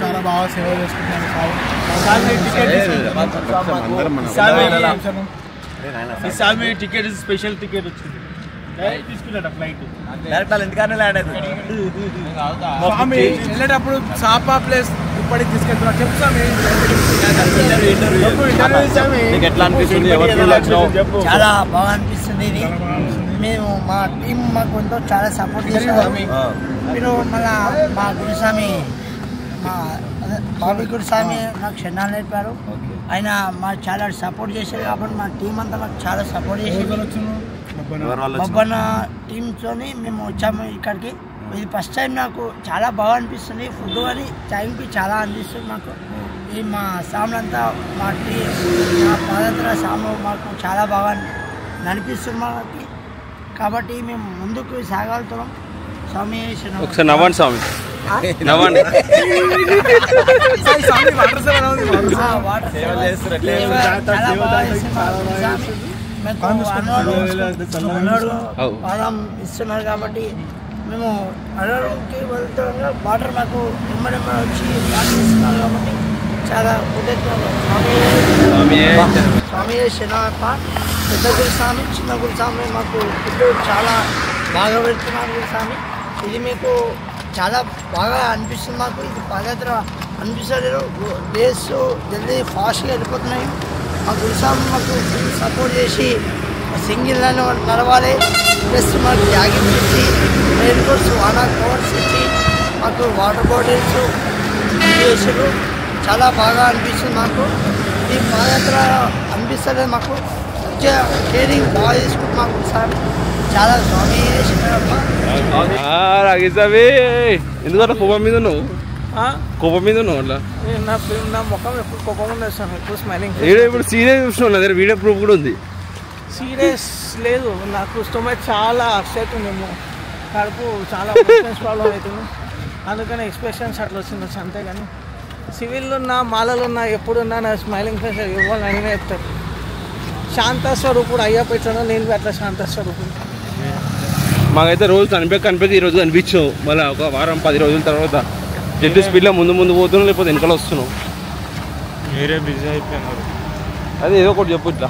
చాలా బాగా సేవ చేసుకుంటున్నాను. టికెట్ స్పెషల్ టికెట్ వచ్చింది తీసుకున్నాడు ఫ్లైట్ ఇంటికానే ల్యాండ్ అవుతుంది. వెళ్ళేటప్పుడు సాపా ప్లేస్ ఇప్పటికి తీసుకెళ్తున్నా చెప్పు స్వామి.
చాలా బాగా అనిపిస్తుంది. ఇది మేము మా టీం మాకు ఎంతో చాలా సపోర్ట్ చేశారు. మీరు మళ్ళా మా గురుస్వామి మా బాబీ గురుస్వామి నాకు క్షణాలు నేర్పారు. ఆయన మాకు చాలా సపోర్ట్ చేశారు కాబట్టి మా టీం అంతా మాకు చాలా సపోర్ట్ చేసేది. బొబ్బన్న టీంతోని మేము వచ్చాము ఇక్కడికి. ఇది ఫస్ట్ టైం నాకు చాలా బాగా అనిపిస్తుంది. ఫుడ్ కానీ టైంకి చాలా అనిపిస్తుంది మాకు. ఈ మా సాములంతా మా టీం మా పాదయాత్ర సాము మాకు చాలా బాగా అనిపిస్తుంది మాకు. కాబట్టి మేము ముందుకు సాగలుగుతున్నాం. స్వామి
ఒకసారి నవ్వండి స్వామి, నవ్వండి.
పాదం ఇస్తున్నారు కాబట్టి మేము అడవికి వెళ్తుండగా వాటర్ మాకు ఎమ్మడెమ్మ వచ్చి వాటర్ ఇస్తున్నారు కాబట్టి చాలా స్వామి శనప్ప. పెద్ద గురుస్వామి చిన్న గురుస్వామి మాకు ఫుడ్ చాలా బాగా పెడుతున్నారు గురుస్వామి. ఇది మీకు చాలా బాగా అనిపిస్తుంది మాకు. ఇది పాదయాత్ర అనిపిస్తలేదు, డేస్ జల్దీ ఫాస్ట్గా వెళ్ళిపోతున్నాయి. మా గురుస్వామి మాకు సపోర్ట్ చేసి సింగిల్ లైన్ నడవాలి, ప్లస్ మాకు జాగింగ్ ఇచ్చి రెయిన్ కోట్స్ వానా కవర్స్ ఇచ్చి మాకు వాటర్ బాటిల్స్ చేసారు. చాలా బాగా అనిపిస్తుంది మాకు. ఈ పాదయాత్ర అనిపిస్తలేదు మాకు. మంచిగా కేరింగ్ బాగా తీసుకుంటాం మాకు గురుస్వామి. చాలా స్వామి
ఎందుకంటే కోపం మీద నువ్వు కోపం మీద నువ్వు అట్లా
నా ముఖం ఎప్పుడు కోపం ఉండేస్తాను, ఎప్పుడు స్మైలింగ్.
ఇప్పుడు సీరియస్ చూస్తున్నావు, దగ్గర వీడియో ప్రూఫ్ కూడా ఉంది.
సీరియస్ లేదు, నాకు స్టొమక్ చాలా అప్సెట్ ఉందేమో, కడుపు చాలా ప్రాబ్లం అవుతుంది, అందుకని ఎక్స్ప్రెషన్స్ అట్లా వచ్చింది అంతేగాని సివిల్ ఉన్నా మాలలు ఉన్నా ఎప్పుడున్నా నా స్మైలింగ్ ఫేస్ ఇవ్వాలని అడిగినా చెప్తారు. శాంతస్వరూపుడు అయ్యప్ప ఇట్లా నేను అట్లా శాంతస్వరూపుడు.
మాకైతే రోజు కనిపించి ఈరోజు కనిపించావు. మళ్ళీ ఒక వారం 10 రోజుల తర్వాత జెట్ స్పీడ్లో ముందు పోతున్నావు, లేకపోతే వెనకాల వస్తున్నావు.
మీరే బిజీ అయిపోయినారు.
అదే ఏదో ఒకటి చెప్పు. ఇట్లా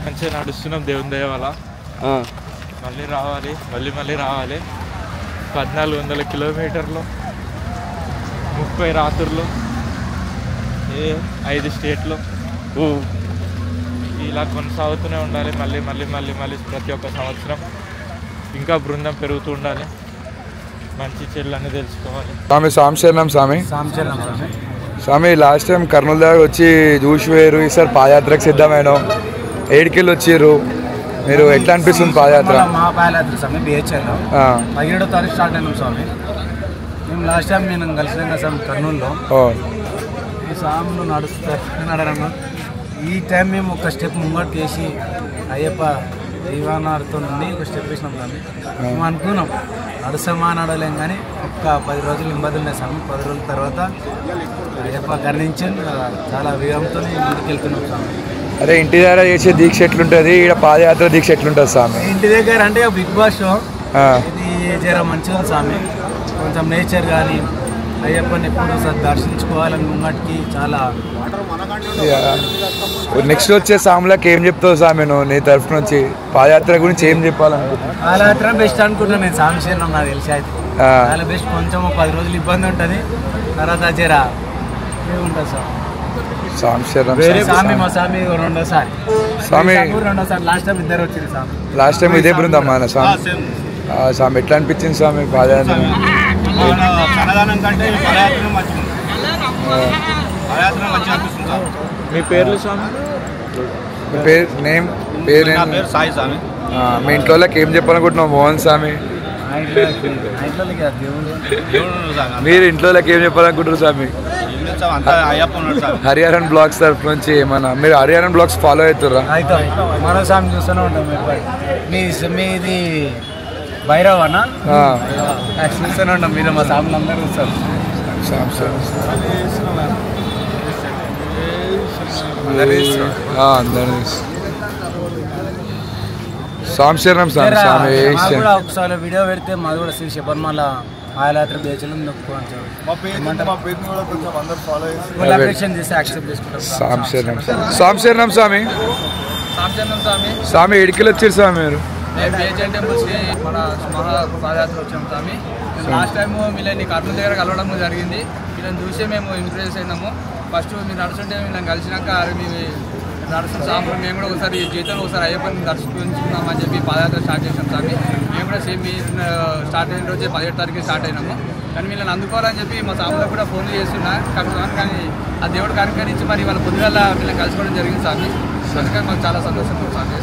మంచిగా నడుస్తున్నాం దేవుని దయ వల్ల. మళ్ళీ రావాలి, మళ్ళీ రావాలి. 1400 కిలోమీటర్లు, 30 రాత్రులు, 5 స్టేట్లు ఇలా కొనసాగుతూనే ఉండాలి. మళ్ళీ ప్రతి ఒక్క సంవత్సరం ఇంకా బృందం పెరుగుతూ ఉండాలి. మంచి చెడులన్నీ తెలుసుకోవాలి.
స్వామి స్వామి లాస్ట్ టైం కర్నూలు దగ్గర వచ్చి చూసి వేరు, ఈసారి పాదయాత్రకు సిద్ధమైనాం. 7 వచ్చిర్రు. మీరు ఎట్లా అనిపిస్తుంది పాదయాత్ర?
మా పాదయాత్ర స్వామి బిహెచ్ఎల్లో 17వ తారీఖు స్టార్ట్ అయినాం స్వామి. మేము లాస్ట్ టైం నేను కలిసినాం కదా స్వామి కర్నూలులో. ఈ స్వాములు నడరన్నా ఈ టైం మేము ఒక స్టెప్ ముంగటికి వేసి అయ్యప్ప దీవానార్తో నుండి ఒక స్టెప్ వేసినాం స్వామి. మేము అనుకున్నాం నడుస్తామా నడలేం, కానీ ఒక్క 10 రోజులు ఇబ్బందులు ఉన్నాయి స్వామి. 10 రోజుల తర్వాత అయ్యప్ప గర్ణించి చాలా వేగంతో ముందుకు వెళ్తున్నాం స్వామి.
అరే ఇంటి దగ్గర చేసే దీక్ష ఎట్లుంటుంది, ఇక్కడ పాదయాత్ర దీక్ష ఎట్లుంటుంది స్వామి?
ఇంటి దగ్గర అంటే బిగ్ బాస్ షో ఇది జర మంచిగా స్వామి. కొంచెం నేచర్ కానీ అయ్యప్పని ఎప్పుడు దర్శించుకోవాలని ముంగటికి చాలా.
నెక్స్ట్ వచ్చే సాములకు ఏం చెప్తావు స్వామి నువ్వు నీ తరఫు నుంచి? పాదయాత్ర గురించి ఏం చెప్పాలనుకుంటున్నాను?
పాదయాత్ర బెస్ట్ అనుకుంటున్నాను నేను. సాంశీర్ణం నాకు తెలిసి అయితే చాలా బెస్ట్. కొంచెం 10 రోజులు ఇబ్బంది ఉంటుంది, తర్వాత జర ఉంటుంది సార్.
స్వామి
మా స్వామి రెండోసారి లాస్ట్ టైం ఇద్దరు వచ్చింది స్వామి.
లాస్ట్ టైం ఇదే బృందం మన స్వామి. స్వామి ఎట్లా అనిపించింది స్వామి పాదయాత్ర?
మీ పేర్లు స్వామి?
మీ పేరు నేమ్ పేరు
సాయి స్వామి.
మీ ఇంట్లో వాళ్ళకి ఏం చెప్పాలనుకుంటున్నావు మోహన్ స్వామి? మీరు ఇంట్లో వాళ్ళకి ఏం చెప్పాలనుకుంటున్నారు స్వామి? హరిహరన్ బ్లాగ్స్ తరఫు నుంచి ఏమన్నా మీరు హరిహరన్ బ్లాగ్స్ ఫాలో అవుతారా?
మరో స్వామి చూస్తూనే ఉంటాం. మీది భైరవ్ అన్న చూస్తూనే ఉంటాం. మీరు మా స్వాములు అందరూ చూస్తారు.
సాంశరణం
ఒకసారి వీడియో పెడితే మాది కూడా శ్రీ శబరిమల పాదయాత్ర బేచలం
సాంశరణం స్వామి. స్వామి 7 వచ్చారు స్వామి మీరు?
టెంపుల్స్కి మన మహా పాదయాత్ర వచ్చాం స్వామి. లాస్ట్ టైం వీళ్ళని కర్నూలు దగ్గర కలవడం జరిగింది. వీళ్ళని చూసే మేము ఇంప్రెస్ అయినాము. ఫస్ట్ మీరు నడుస్తుంటే వీళ్ళని కలిసినాక మేము నడుస్తున్న స్వామి మేము కూడా ఒకసారి జీవితంలో ఒకసారి అయ్యప్పని దర్శించుకుందామని చెప్పి పాదయాత్ర స్టార్ట్ చేసాం స్వామి. మేము కూడా సేమ్ మీరు స్టార్ట్ అయిన రోజే 17 తారీఖు స్టార్ట్ అయినాము. కానీ వీళ్ళని అందుకోవాలని చెప్పి మా స్వామిలో కూడా ఫోన్లు చేస్తున్నా కానీ ఆ దేవుడు కనుకరించి మరి వాళ్ళ పొద్దుగల వీళ్ళని కలుసుకోవడం జరిగింది స్వామి. అందుకని మాకు చాలా సంతోషం
స్వామి.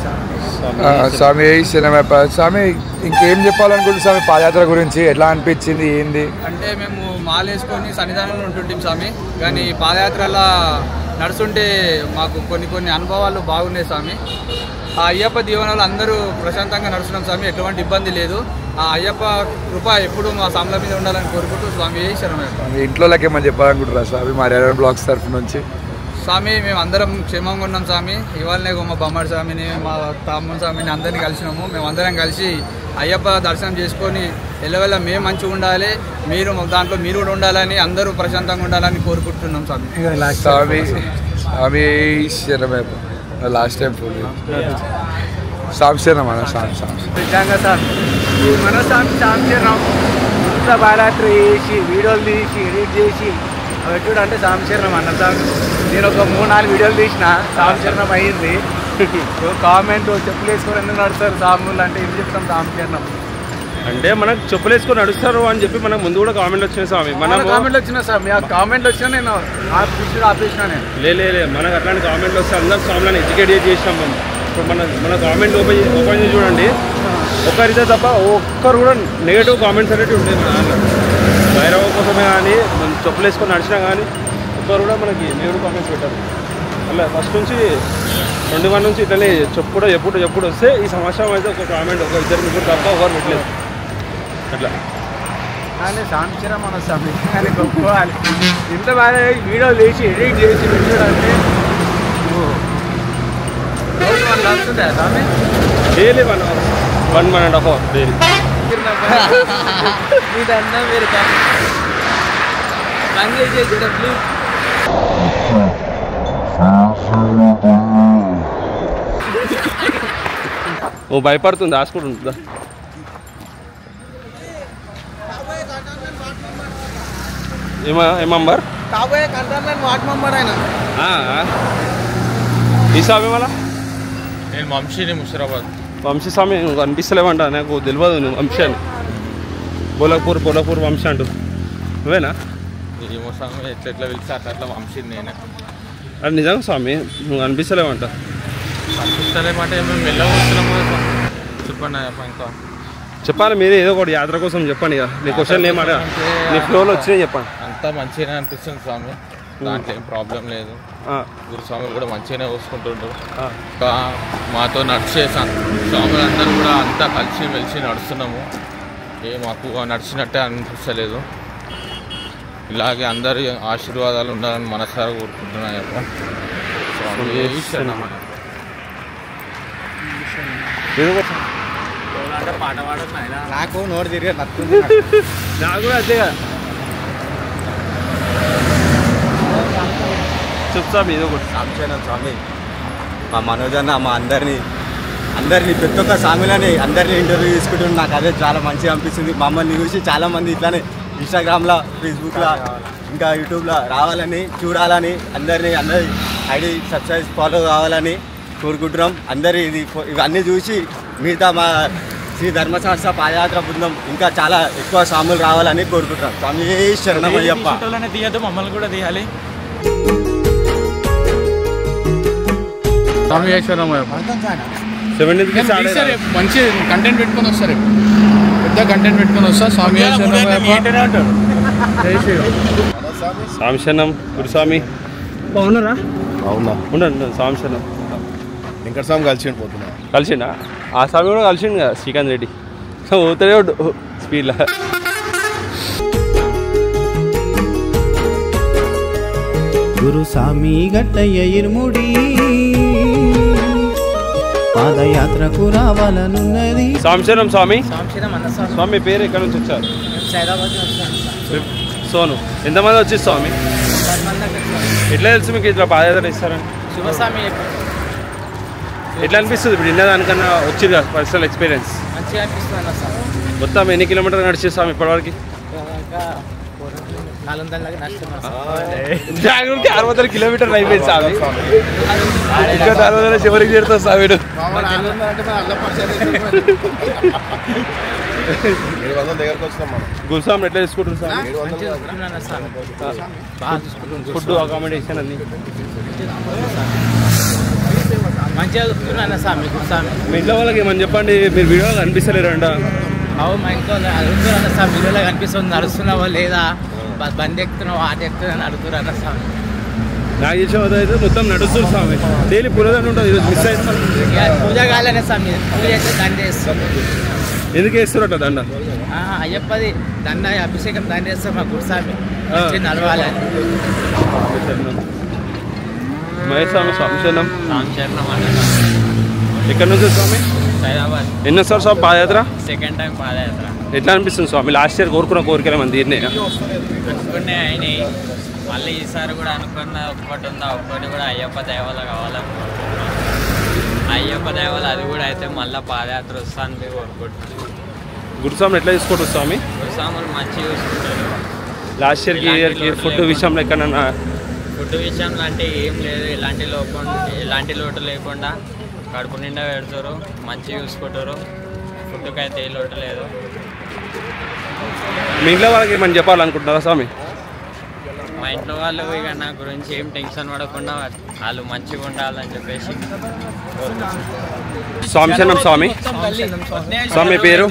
స్వామి ఇంకేం చెప్పాలనుకుంటుంది స్వామి పాదయాత్ర గురించి? ఎట్లా అనిపించింది ఏంది?
అంటే మేము మాల వేసుకొని సన్నిధానంలో ఉంటుంటాం స్వామి. కానీ పాదయాత్రలా నడుస్తుంటే మాకు కొన్ని అనుభవాలు బాగున్నాయి స్వామి. ఆ అయ్యప్ప దీవెనలు అందరూ ప్రశాంతంగా నడుస్తున్నాం స్వామి. ఎటువంటి ఇబ్బంది లేదు. ఆ అయ్యప్ప కృప ఎప్పుడు మా స్వాముల మీద ఉండాలని కోరుకుంటూ స్వామి శరణమయ్య.
ఇంట్లో ఏమని చెప్పాలనుకుంటున్నారు స్వామి మా హరిహరన్ బ్లాగ్స్ తరఫు నుంచి?
స్వామి మేము అందరం క్షేమంగా ఉన్నాం స్వామి. ఇవాళనే మా బొమ్మడి స్వామిని మా తమ్ముని స్వామిని అందరినీ కలిసినాము. మేము అందరం కలిసి అయ్యప్ప దర్శనం చేసుకొని ఎల్లవెల్ల మేము మంచిగా ఉండాలి, మీరు దాంట్లో మీరు కూడా ఉండాలని అందరూ ప్రశాంతంగా ఉండాలని కోరుకుంటున్నాం స్వామి.
స్వామి స్వామి శరణమయ్య. లాస్ట్ టైం ఫోన్ సాంశరణం అన్న
నిజంగా సార్ మన సాంశరణం పాదయాత్ర చేసి వీడియోలు తీసి ఎడిట్ చేసి ఎప్పుడు అంటే సాంశరణం అన్న సార్. నేను ఒక 3-4 వీడియోలు తీసిన సాంశరణం అయ్యింది. కామెంట్ చెప్పులు వేసుకొని ఎందుకు నడుస్తారు సాములు అంటే ఏం చెప్తాం? సాంశరణం
అంటే మనకు చెప్పులు వేసుకొని నడుస్తారు అని చెప్పి మనకు ముందు కూడా కామెంట్ వచ్చినాయి స్వామి. మన
కామెంట్లు వచ్చినా స్వామి. ఆ కామెంట్ వచ్చినా నేను ఆపేసిన నేను
లే మనకు అట్లాంటి కామెంట్లు వస్తే అందరూ స్వాములను ఎడ్యుకేట్ చేసినాం మనం. ఇప్పుడు మన కామెంట్ ఓపెన్ చేసి చూడండి, ఒక్కరితే తప్ప ఒక్కరు కూడా నెగిటివ్ కామెంట్స్ అనేవి ఉండేది మన దాంట్లో. భైరవ కోసమే కానీ మనం చెప్పులు వేసుకొని నడిచినా కానీ ఒక్కరు కూడా మనకి నెగిటివ్ కామెంట్స్ పెట్టారు. అలా ఫస్ట్ నుంచి 21 నుంచి ఇట్లనే చెప్పుడు ఎప్పుడు వస్తే ఈ సంవత్సరం అయితే ఒక కామెంట్ ఒక 2-3 తప్ప ఒకరు పెట్టలేదు అట్లా.
కానీ సాంశరణం మన స్వామి కానీ గొప్పవాలి. ఇంత బాగా వీడియోలు చేసి ఎడిట్ చేసి పెట్టాడంటే
డైలీ 1.5 hours డైలీ.
ఇదన్నా మీరు
ఓ భయపడుతుంది రాసుకుంటుందా ఏమంబర్
కాబోయే కంట్రోల్ వార్డ్ మెంబర్ ఆయన
ఈ స్వామి మళ్ళా
నేను వంశీని ముషిరాబాద్.
వంశీ స్వామి నువ్వు కనిపిస్తలేవంట, నాకు తెలియదు నువ్వు వంశీ అని. బోలపూర్ వంశీ అంటూ నువ్వేనా?
ఏమో స్వామి ఎట్లా పిలిచారు అట్లా వంశీని నేనే.
అది నిజంగా స్వామి నువ్వు కనిపిస్తలేవంట.
కనిపిస్తలేమంటే మేము వెళ్ళవస్తున్నాము. చెప్పండి ఇంకా
చెప్పాలి మీరే ఏదో ఒకటి యాత్ర కోసం చెప్పండి. ఇక నీ క్వశ్చన్ ఏమాట నీ ఫ్లోలో వచ్చినాయి చెప్పండి.
అంతా మంచిగానే అనిపిస్తుంది స్వామి, దాంట్లో ఏం ప్రాబ్లం లేదు. గురుస్వామి కూడా మంచిగానే చూసుకుంటుంటారు. మాతో నడిచేసాం స్వాములందరూ కూడా అంతా కలిసి మెలిసి నడుస్తున్నాము. మాకు నడిచినట్టే అనిపించలేదు. ఇలాగే అందరి ఆశీర్వాదాలు ఉండాలని మనసారా కోరుకుంటున్నాయి.
పాట పాడదు నాకు నోరు తిరిగి
నాకు కూడా అంతేగా చెప్తాం ఏదో ఒకటి.
స్వామి మా మనోజ్ అన్న మా అందరినీ ప్రతి ఒక్క స్వామిలని అందరినీ ఇంటర్వ్యూ తీసుకుంటున్నాను. నాకు అదే చాలా మంచిగా అనిపిస్తుంది. మమ్మల్ని చూసి చాలామంది ఇట్లానే ఇన్స్టాగ్రామ్లో, ఫేస్బుక్లో, ఇంకా యూట్యూబ్లో రావాలని, చూడాలని, అందరి ఐడి సబ్స్క్రైబ్ ఫాలో కావాలని కోరుకుంటున్నాం. ఇవన్నీ చూసి మిగతా మా శ్రీ ధర్మశాస్త్ర పాదయాత్ర బృందం ఇంకా చాలా ఎక్కువ స్వాములు రావాలని కోరుకుంటున్నాం. స్వామి శరణమయ్యప్ప.
తీయద్దు, మమ్మల్ని కూడా తీయాలి.
మంచి కంటెంట్ పెట్టుకొని వస్తారు, పెద్ద కంటెంట్ పెట్టుకొని వస్తా. స్వామి
స్వామి శరణం గురుస్వామి.
బాగున్నారా?
అవునా ఉండండి. స్వామి శరణం.
వెంకట స్వామి
కలిసిండా? ఆ స్వామి కూడా కలిసిండు కదా శ్రీకాంత్ రెడ్డి. పోతూనే స్పీడ్లో.
గురుస్వామి గట్టయ్య ఇరుముడి పాదయాత్రకు రావాలనున్నది.
సాంశనం స్వామి. స్వామి పేరు ఎక్కడ నుంచి వచ్చారు? సోను. ఎంతమంది వచ్చి స్వామి? ఎట్లా తెలుసు మీకు ఇట్లా పాదయాత్ర ఇస్తారని?
శివస్వామి
ఎట్లా అనిపిస్తుంది ఇప్పుడు దానికన్నా వచ్చింది కదా పర్సనల్ ఎక్స్పీరియన్స్?
మంచిగా అనిపిస్తుంది.
మొత్తం ఎన్ని కిలోమీటర్లు నడిచే స్వామి ఇప్పటివరకు? 600 కిలోమీటర్లు అయిపోయింది స్వామి. ఇంకా 400 చివరికి చేరుతా స్వామి. గురుస్వామి ఎట్లా తీసుకుంటారు స్వామి? ఫుడ్, అకామిడేషన్ అన్ని
మంచిగా చూస్తున్నాను స్వామి. గురుస్వామి
మీ ఇంట్లో వాళ్ళకి ఏమని చెప్పండి, మీరు వీడియోలో కనిపిస్తలేరంట.
అవు మా ఇంట్లో అడుగుతున్నాను స్వామి, వీడియోలో కనిపిస్తుంది, నడుస్తున్నావా లేదా, బండి ఎక్కుతున్నావు, ఆట ఎక్కుతున్నా అడుగుతున్నాను స్వామి.
నాకు చేసే అయితే మొత్తం నడుస్తుంది స్వామి. డైలీ పూలదండ ఉంటుంది, ఈరోజు మిస్ అవుతుంది.
పూజ కాలేనే స్వామి, పూజ అయితే దండ వేస్తాం.
ఎందుకు వేస్తారట దండ?
అయ్యప్పది దండ, అభిషేకం దండ వేస్తాం మా గురుస్వామి నడవాలని.
మహేష్ స్వామి సంశరణం. ఎక్కడి నుంచి స్వామి?
హైదరాబాద్.
ఎన్నోసారి స్వామి పాదయాత్ర?
సెకండ్ టైం పాదయాత్ర.
ఎట్లా అనిపిస్తుంది స్వామి? లాస్ట్ ఇయర్ కోరుకున్న కోరికలు మన తీరినాయి?
అనుకునే అయినాయి, మళ్ళీ ఈసారి కూడా అనుకున్న ఒక్కటి ఉందా, ఒక్కటి కూడా అయ్యప్ప దయవల్ల కావాలనుకుంటున్నాం. అయ్యప్ప దయవల్ల అది కూడా అయితే మళ్ళీ పాదయాత్ర వస్తాను కోరుకుంటున్నాం.
గురుస్వామి ఎట్లా తీసుకుంటారు స్వామి?
గురుస్వాములు మంచిగా చూసుకుంటారు.
లాస్ట్ ఇయర్కి ఫుడ్ విషయంలో ఎక్కడన్నా?
ఫుడ్ విషయంలో అంటే ఏం లేదు, ఎలాంటి లోటు లేకుండా కడుపు నిండా పెడతారు, మంచిగా చూసుకుంటారు. ఫుడ్కి అయితే ఏ లోటు లేదు.
మీ ఇంట్లో వాళ్ళకి ఏమని చెప్పాలనుకుంటున్నారా స్వామి?
మా ఇంట్లో వాళ్ళు ఇక నా గురించి ఏం టెన్షన్ పడకుండా వాళ్ళు మంచిగా ఉండాలని చెప్పేసి.
స్వామి శరణం స్వామి. స్వామి పేరు?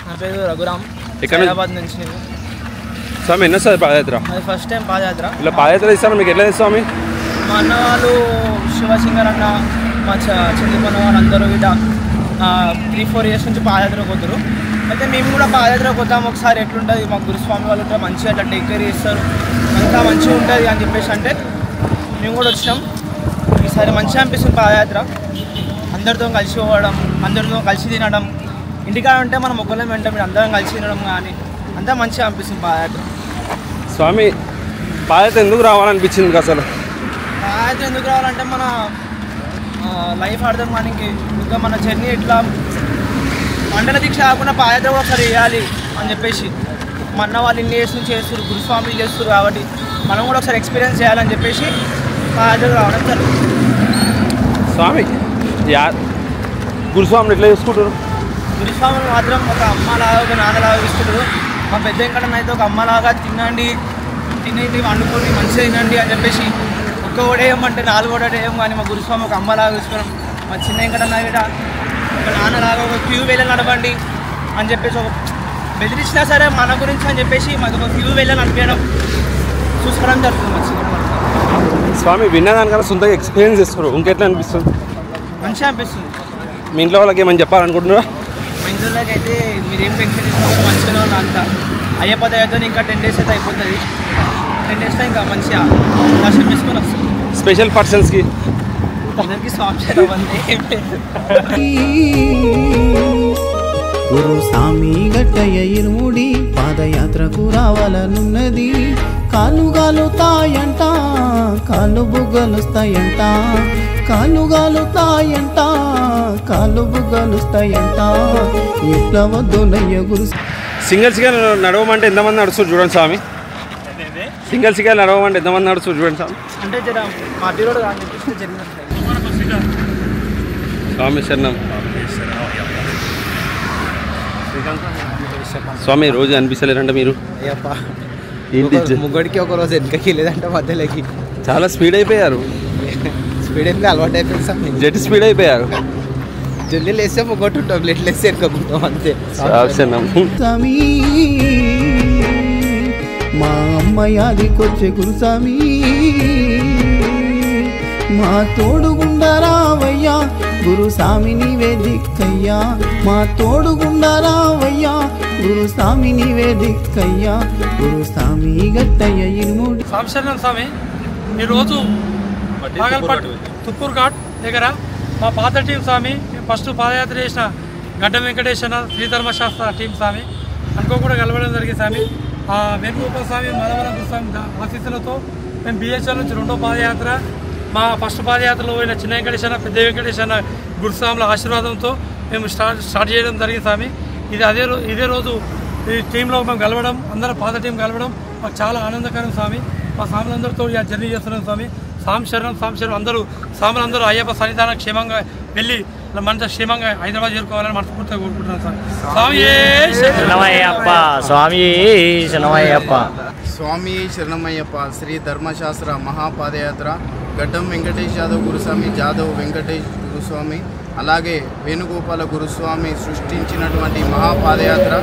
నా పేరు రఘురామ్.
ఇక్కడ
నుంచి
స్వామి ఎన్నోసారి పాదయాత్ర?
ఫస్ట్ టైం పాదయాత్ర.
ఇలా పాదయాత్ర ఇస్తాను మీకు ఎట్లా స్వామి?
మా అన్న వాళ్ళు శివసింగర్ అన్న, మా చెల్లిపన్న వాళ్ళు అందరూ ఇట 3-4 years నుంచి పాదయాత్రకు పోతారు. అయితే మేము కూడా పాదయాత్రకు పోతాము, ఒకసారి ఎట్లుంటుంది మా గురుస్వామి వాళ్ళు ఉంటే మంచిగా అట్లా టేక్ కేర్ చేస్తారు, అంతా మంచిగా ఉంటుంది అని చెప్పేసి అంటే మేము కూడా వచ్చినాం. ఈసారి మంచిగా అనిపిస్తుంది పాదయాత్ర. అందరితో కలిసి పోవడం, అందరితో కలిసి తినడం. ఇంటికాడ ఉంటే మనం ఒక్కళ్ళే వెంట మీరు అందరం కలిసి తినడం కానీ అంతా మంచిగా అనిపిస్తుంది పాదయాత్ర.
స్వామి పాదయాత్ర ఎందుకు రావాలనిపించింది అసలు?
పాదయాత్ర ఎందుకు రావాలంటే మన లైఫ్ అర్థం కానీ ఇంకా మన జర్నీ ఎట్లా మండల దీక్ష కాకుండా పాదయాత్ర కూడా ఒకసారి వేయాలి అని చెప్పేసి మన వాళ్ళు ఇన్ని ఇయర్స్ నుంచి చేస్తారు, గురుస్వామిలు చేస్తారు కాబట్టి మనం కూడా ఒకసారి ఎక్స్పీరియన్స్ చేయాలని చెప్పేసి పాదయాత్ర రావడం జరుగుతుంది.
స్వామి గురుస్వామిని ఎట్లా చేసుకుంటారు?
గురుస్వామిని మాత్రం ఒక అమ్మలాగా ఒక నాన్నలాగా ఇస్తారు. మా పెద్ద వెంకటన్న అయితే ఒక అమ్మలాగా తినండి వండుకొని మంచిగా తినండి అని చెప్పేసి ఒక్క ఓడేయమంటే 4 ఓడేయం కానీ మా గురుస్వామి ఒక అమ్మలాగా చూసుకోవడం. మా చిన్న వెంకటన్న కూడా ఒక నాన్నలాగా ఒక క్యూ వేళ నడవండి అని చెప్పేసి ఒక బెదిరించినా సరే మన గురించి అని చెప్పేసి మాకు ఒక క్యూ వేళ నడిపేయడం చూసుకోవడం జరుగుతుంది. మా చిన్న
స్వామి విన్నదానికన్నా సొంతగా ఎక్స్పీరియన్స్ చేస్తారు, ఇంకెట్లా అనిపిస్తుంది?
మంచిగా అనిపిస్తుంది.
మీ ఇంట్లో వాళ్ళకి ఏమని చెప్పాలనుకుంటున్నారా?
మా ఇంట్లోకి అయితే మీరేం టెన్షన్ తీసుకోవాలి, మంచిగా వాళ్ళు అంతా అయ్యప్ప దయతో ఇంకా 10 days అయితే అయిపోతుంది. 10 daysలో ఇంకా మంచిగా దర్శనం చేసుకొని వస్తుంది.
స్పెషల్ పర్సన్స్కి
అందరికీ స్వామి
గురుస్వామి గట్టయ్య ఇరుముడి పాదయాత్రకు రావాలనున్నది. కాలుగాలుతాయంట కాళ్ళు బుగ్గలుస్తాయంట, కాలుగాలుతాయంట కాళ్ళు బుగ్గలుస్తాయంట. ఎట్లా వద్దునయ్య గురు
సింగిల్స్గా నడవమంటే ఎంతమంది నడుస్తారు చూడండి స్వామి. సింగిల్స్గా నడవమంటే ఎంతమంది నడుస్తారు చూడండి స్వామి.
అంటే జర పార్టీ రోడ్ కానీ జరిగినట్లే.
స్వామి శరణం. స్వామి రోజు అనిపిస్తలేరంట మీరు?
ముగ్గుడికి ఒక రోజు వెనకకి లేదంటే మధ్యలోకి
చాలా స్పీడ్ అయిపోయారు.
స్పీడ్ అయితే అలవాటు అయిపోయింది సార్.
జెట్ స్పీడ్ అయిపోయారు.
జల్దీ లేస్తే ముగ్గొట్టు ఉంటాం, లేట్ లేస్తే వెనుకుంటాం అంతే.
స్వామి మా అమ్మయాదికొచ్చే గురుస్వామి, మా తోడుగుండరావయ్యా గురుస్వామి నీవే దిక్కయ్యా, మా తోడుగుండరావయ్యా గురుస్వామి నీవే దిక్కయ్యా. గురుస్వామి గట్టయ్య ఇరుముడి.
శరణం స్వామి. ఈరోజు బాగల్పట్ తుప్పూర్ ఘాట్ దగ్గర మా పాత టీం స్వామి ఫస్ట్ పాదయాత్ర చేసిన గడ్డ వెంకటేశ్వర శ్రీధర్మశాస్త్ర టీం స్వామి అనుకోకుండా కలవడం జరిగింది స్వామి. వేణుగోపాల స్వామి మలవరం గురుస్వామి ఆశీస్సులతో మేము బిహెచ్ఎల్ నుంచి 2వ పాదయాత్ర, మా ఫస్ట్ పాదయాత్రలో పోయిన చిన్న వెంకటేశ్వర పెద్ద వెంకటేశ్వర గురుస్వాముల ఆశీర్వాదంతో మేము స్టార్ట్ చేయడం జరిగింది స్వామి. ఇదే రోజు ఈ టీంలో మేము కలవడం, అందరం పాత టీం కలవడం మాకు చాలా ఆనందకరం స్వామి. మా స్వాములందరితో జర్నీ చేస్తున్నాం స్వామి. స్వామి శరణం అందరూ స్వాములందరూ అయ్యప్ప సన్నిధానం క్షేమంగా వెళ్ళి మనతో క్షేమంగా హైదరాబాద్ చేరుకోవాలని మనస్ఫూర్తిగా కోరుకుంటున్నాం స్వామి.
శరణమయ్యప్ప స్వామి, శరణమయ్యప్ప
స్వామి శరణమయ్యప్ప. శ్రీ ధర్మశాస్త్ర మహాపాదయాత్ర గడ్డం వెంకటేష్ యాదవ్ గురుస్వామి, జాదవ్ వెంకటేష్ గురుస్వామి, అలాగే వేణుగోపాల గురుస్వామి సృష్టించినటువంటి మహాపాదయాత్ర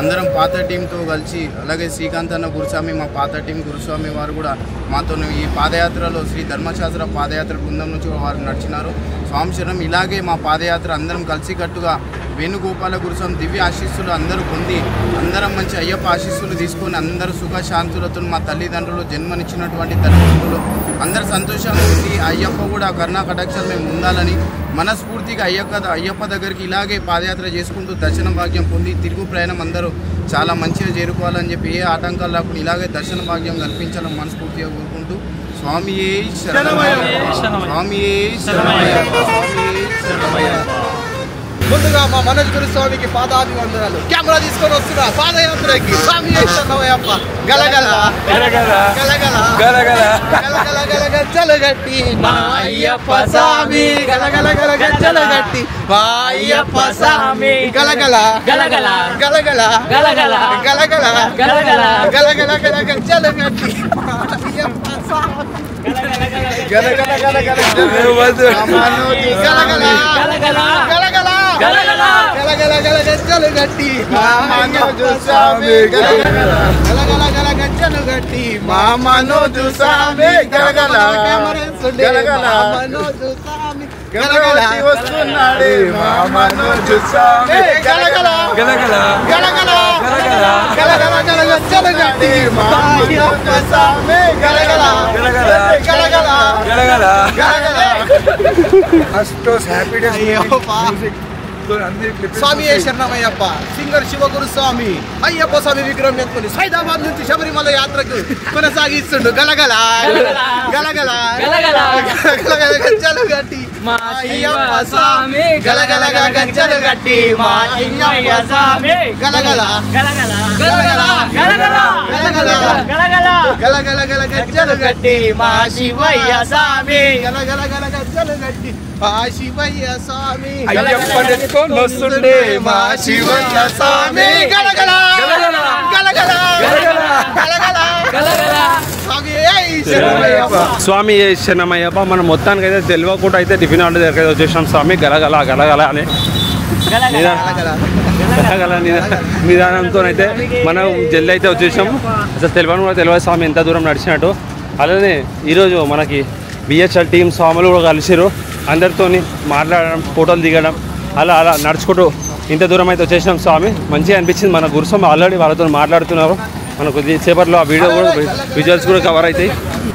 అందరం పాత టీంతో కలిసి, అలాగే శ్రీకాంత్ అన్న గురుస్వామి మా పాత టీం గురుస్వామి వారు కూడా మాతో ఈ పాదయాత్రలో శ్రీ ధర్మశాస్త్ర పాదయాత్ర బృందం నుంచి వారు నడిచినారు. స్వామి శరణం. ఇలాగే మా పాదయాత్ర అందరం కలిసికట్టుగా వేణుగోపాల గురుస్వామి దివ్య ఆశీస్సులు అందరూ పొంది, అందరం మంచి అయ్యప్ప ఆశీస్సులు తీసుకొని అందరూ సుఖశాంతులతో మా తల్లిదండ్రులు జన్మనిచ్చినటువంటి తల్లిదండ్రులు అందరు సంతోషంగా ఉంది. అయ్యప్ప కూడా కరుణా కటాక్షాలు మేము ఉండాలని మనస్ఫూర్తిగా అయ్యప్ప దగ్గరికి ఇలాగే పాదయాత్ర చేసుకుంటూ దర్శన భాగ్యం పొంది తిరుగు ప్రయాణం అందరూ చాలా మంచిగా చేరుకోవాలని చెప్పి ఏ ఆటంకాలు రాకుండా ఇలాగే దర్శన భాగ్యం కల్పించాలని మనస్ఫూర్తిగా కోరుకుంటూ స్వామియే శరణమయ్యప్ప, స్వామియే శరణమయ్యప్ప, స్వామియే శరణమయ్యప్ప.
ముందుగా మా మనోజ్ గురుస్వామికి పాదాభివందనాలు. కెమెరా తీసుకొని వస్తున్నా పాదయాత్రకి. స్వామి శరణమయ్యప్ప. గలగల గలగల గలగల గలగల గలగల గలగజ్జలు గట్టి మా అయ్యప్ప స్వామి, గలగల గలగజ్జలు గట్టి మా అయ్యప్ప స్వామి, గలగల గలగల గలగల గలగల గలగల గలగల గలగల గలగజ్జలు గట్టి మా అయ్యప్ప స్వామి, గలగల గలగల గలగల గలగజ్జలు గట్టి మా మనోజు స్వామి, గలగల గలగల గజ్జలు గట్టి మా మనోజు స్వామి, గలగల గలగల మనోజు స్వామి, గలగల వస్తున్నాడే మా మనోజు స్వామి, గలగల గలగల గలగల గలగల గలగజ్జలు గట్టి మా మనోజు స్వామి, గలగల గలగల గలగల గలగల గలగల.
ఫస్ట్ హ్యాపీ డేస్
స్వామి శరణమయ్యప్ప సింగర్ శివగురు స్వామి అయ్యప్ప స్వామి విగ్రహం ఎత్తుకొని హైదరాబాద్ నుంచి శబరిమల యాత్రకు కొనసాగిస్తుండు గలగల గలగల గలగల గజ్జలు గట్టి మా అయ్యప్ప స్వామి గలగల గజ్జలు గట్టి మా అయ్యప్ప స్వామి గలగల గలగల గలగల గలగల గలగల గలగల గల గజ్జలు గట్టి మా శివయ్య స్వామి గలగల గల గజ్జలు గట్టి మా శివయ్య స్వామి
అయ్యప్ప వస్తుండే
మా శివయ్య స్వామి గలగల గలగల గలగల గలగల గలగల
స్వామి శరణమయ్యప్ప. మనం మొత్తానికి అయితే తెలియకుండా అయితే టిఫిన్ ఆర్డర్ దగ్గర వచ్చేసాం స్వామి. గలగల గలగల అని గలగల నిదానంతో అయితే మనం జల్ది అయితే వచ్చేసాం. అసలు తెలియని కూడా తెలియదు స్వామి ఎంత దూరం నడిచినట్టు. అలానే ఈరోజు మనకి బిహెచ్ఎల్ టీం స్వాములు కూడా కలిసిరు. అందరితో మాట్లాడడం, ఫోటోలు దిగడం, అలా అలా నడుచుకుంటూ ఇంత దూరం అయితే వచ్చేసినాం స్వామి. మంచిగా అనిపించింది. మన గురుస్వామి ఆల్రెడీ వాళ్ళతో మాట్లాడుతున్నారు. మనకు కొద్దిసేపట్లో ఆ వీడియో కూడా విజువల్స్ కూడా కవర్ అవుతాయి.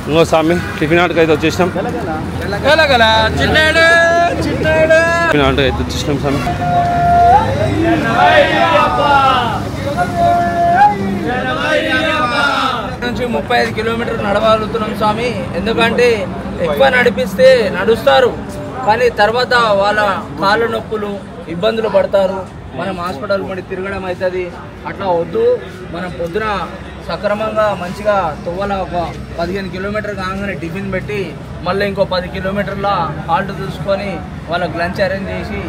ఇంకో స్వామి టిఫిన్ ఆటకు అయితే వచ్చేసినాం. టిఫిన్ ఆటకు అయితే వచ్చేసినాం స్వామి.
నుంచి 35 కిలోమీటర్లు నడవగలుగుతున్నాం స్వామి. ఎందుకంటే ఎక్కువ నడిపిస్తే నడుస్తారు, కానీ తర్వాత వాళ్ళ కాళ్ళ నొప్పులు ఇబ్బందులు పడతారు. మనం హాస్పిటల్ పడి తిరగడం అవుతుంది. అట్లా వద్దు. మనం పొద్దున సక్రమంగా మంచిగా తువ్వల ఒక 15 కిలోమీటర్ కాగానే టిఫిన్ పెట్టి మళ్ళీ ఇంకో 10 కిలోమీటర్ల హాల్ట్ చూసుకొని వాళ్ళకి లంచ్ అరేంజ్ చేసి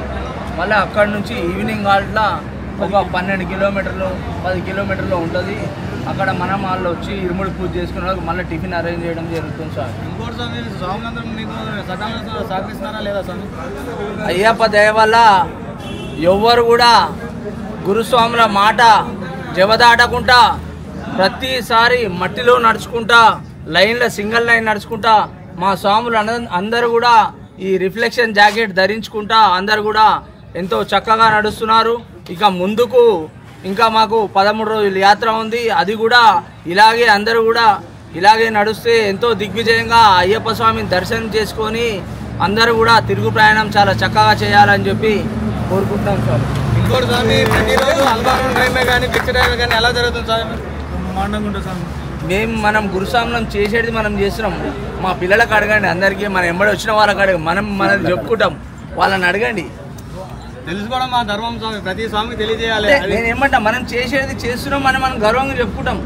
మళ్ళీ అక్కడి నుంచి ఈవినింగ్ హాల్ట్లో ఒక 12 కిలోమీటర్లు 10 కిలోమీటర్లు ఉంటుంది. అక్కడ మనం వాళ్ళు వచ్చి ఇరుముడి పూజ చేసుకునే వాళ్ళకి మళ్ళీ టిఫిన్ అరేంజ్ చేయడం జరుగుతుంది సార్. అయ్యప్ప దయ వల్ల ఎవ్వరు కూడా గురుస్వాముల మాట జవదాటకుండా ప్రతిసారి మట్టిలో నడుచుకుంటా లైన్లో సింగిల్ లైన్ నడుచుకుంటా మా స్వాములు అందరూ కూడా ఈ రిఫ్లెక్షన్ జాకెట్ ధరించుకుంటా అందరు కూడా ఎంతో చక్కగా నడుస్తున్నారు. ఇక ముందుకు ఇంకా మాకు 13 రోజుల యాత్ర ఉంది. అది కూడా ఇలాగే అందరూ కూడా ఇలాగే నడుస్తే ఎంతో దిగ్విజయంగా అయ్యప్ప స్వామిని దర్శనం చేసుకొని అందరూ కూడా తిరుగు ప్రయాణం చాలా చక్కగా చేయాలని చెప్పి కోరుకుంటున్నాం సార్.
ఇంకోటి స్వామి ప్రతిరోజు అల్బారం టైమే కానీ పిక్చర్ టైమే కానీ ఎలా జరుగుతుంది స్వామి? బ్రహ్మాండంగా స్వామి.
మనం గురుస్వాములం చేసేది మనం చేస్తున్నాం. మా పిల్లలకు అడగండి, అందరికీ మనం ఎంబడి వచ్చిన వాళ్ళకి అడగ మనం చెప్పుకుంటాం, వాళ్ళని అడగండి.
తెలుసుకోవడం మా ధర్మం స్వామి. ప్రతి స్వామికి తెలియజేయాలి.
నేను ఏమంటా, మనం చేసేది చేస్తున్నాం మనం గర్వంగా చెప్పుకుంటాం.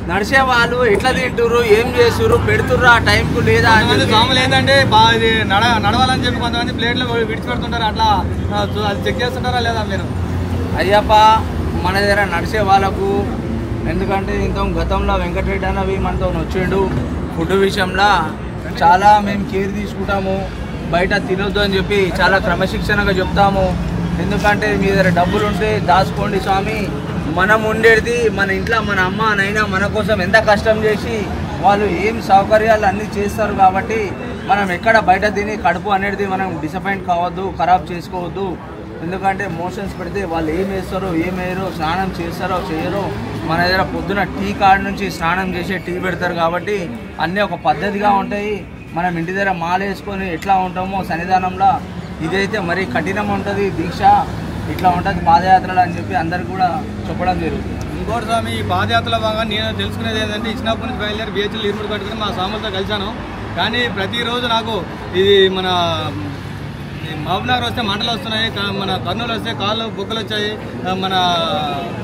నడిచే వాళ్ళు ఎట్లా తింటుర్రు, ఏం చేస్తుర్రు, పెడుతుర్రు ఆ టైంకు లేదా
అని స్వాములు ఏంటంటే ఇది నడవాలని చెప్పి కొంతమంది ప్లేట్లో విడిచిపెడుతుంటారు. అట్లా అది చెక్ చేస్తుంటారా లేదా మీరు?
అయ్యప్ప మన దగ్గర నడిచే వాళ్ళకు, ఎందుకంటే ఇంత గతంలో వెంకటరెడ్డి అన్నవి మనతో వచ్చిండు. ఫుడ్ విషయంలో చాలా మేము కేర్ తీసుకుంటాము. బయట తినొద్దు అని చెప్పి చాలా క్రమశిక్షణగా చెప్తాము. ఎందుకంటే మీ దగ్గర డబ్బులు ఉంటే దాచుకోండి స్వామి. మనం ఉండేది మన ఇంట్లో మన అమ్మ నైనా మన కోసం ఎంత కష్టం చేసి వాళ్ళు ఏం సౌకర్యాలు అన్నీ చేస్తారు. కాబట్టి మనం ఎక్కడ బయట తిని కడుపు అనేది మనం డిసప్పాయింట్ కావద్దు, ఖరాబ్ చేసుకోవద్దు. ఎందుకంటే మోషన్స్ పెడితే వాళ్ళు ఏం వేస్తారో ఏం వేయరో, స్నానం చేస్తారో చేయరో. మన దగ్గర పొద్దున టీ కాడ నుంచి స్నానం చేసే టీ పెడతారు. కాబట్టి అన్నీ ఒక పద్ధతిగా ఉంటాయి. మనం ఇంటి దగ్గర మాల వేసుకొని ఎట్లా ఉంటామో సన్నిధానంలో ఇదైతే మరీ కఠినం ఉంటుంది. దీక్ష ఇట్లా ఉంటుంది పాదయాత్రలు అని చెప్పి అందరికి కూడా చెప్పడం జరుగుతుంది.
ఇంకోటి స్వామి, ఈ పాదయాత్రలో భాగంగా నేను తెలుసుకునేది ఏంటంటే ఇచ్చినప్పటి నుంచి బయలుదేరి బిహెచ్ఎల్ ఇరుముడు కట్టుకుని మా స్వాములతో కలిశాను. కానీ ప్రతిరోజు నాకు ఇది మన మహబూబ్నగర్ వస్తే మంటలు వస్తున్నాయి, మన కర్నూలు వస్తే కాళ్ళు బుక్కలు వచ్చాయి, మన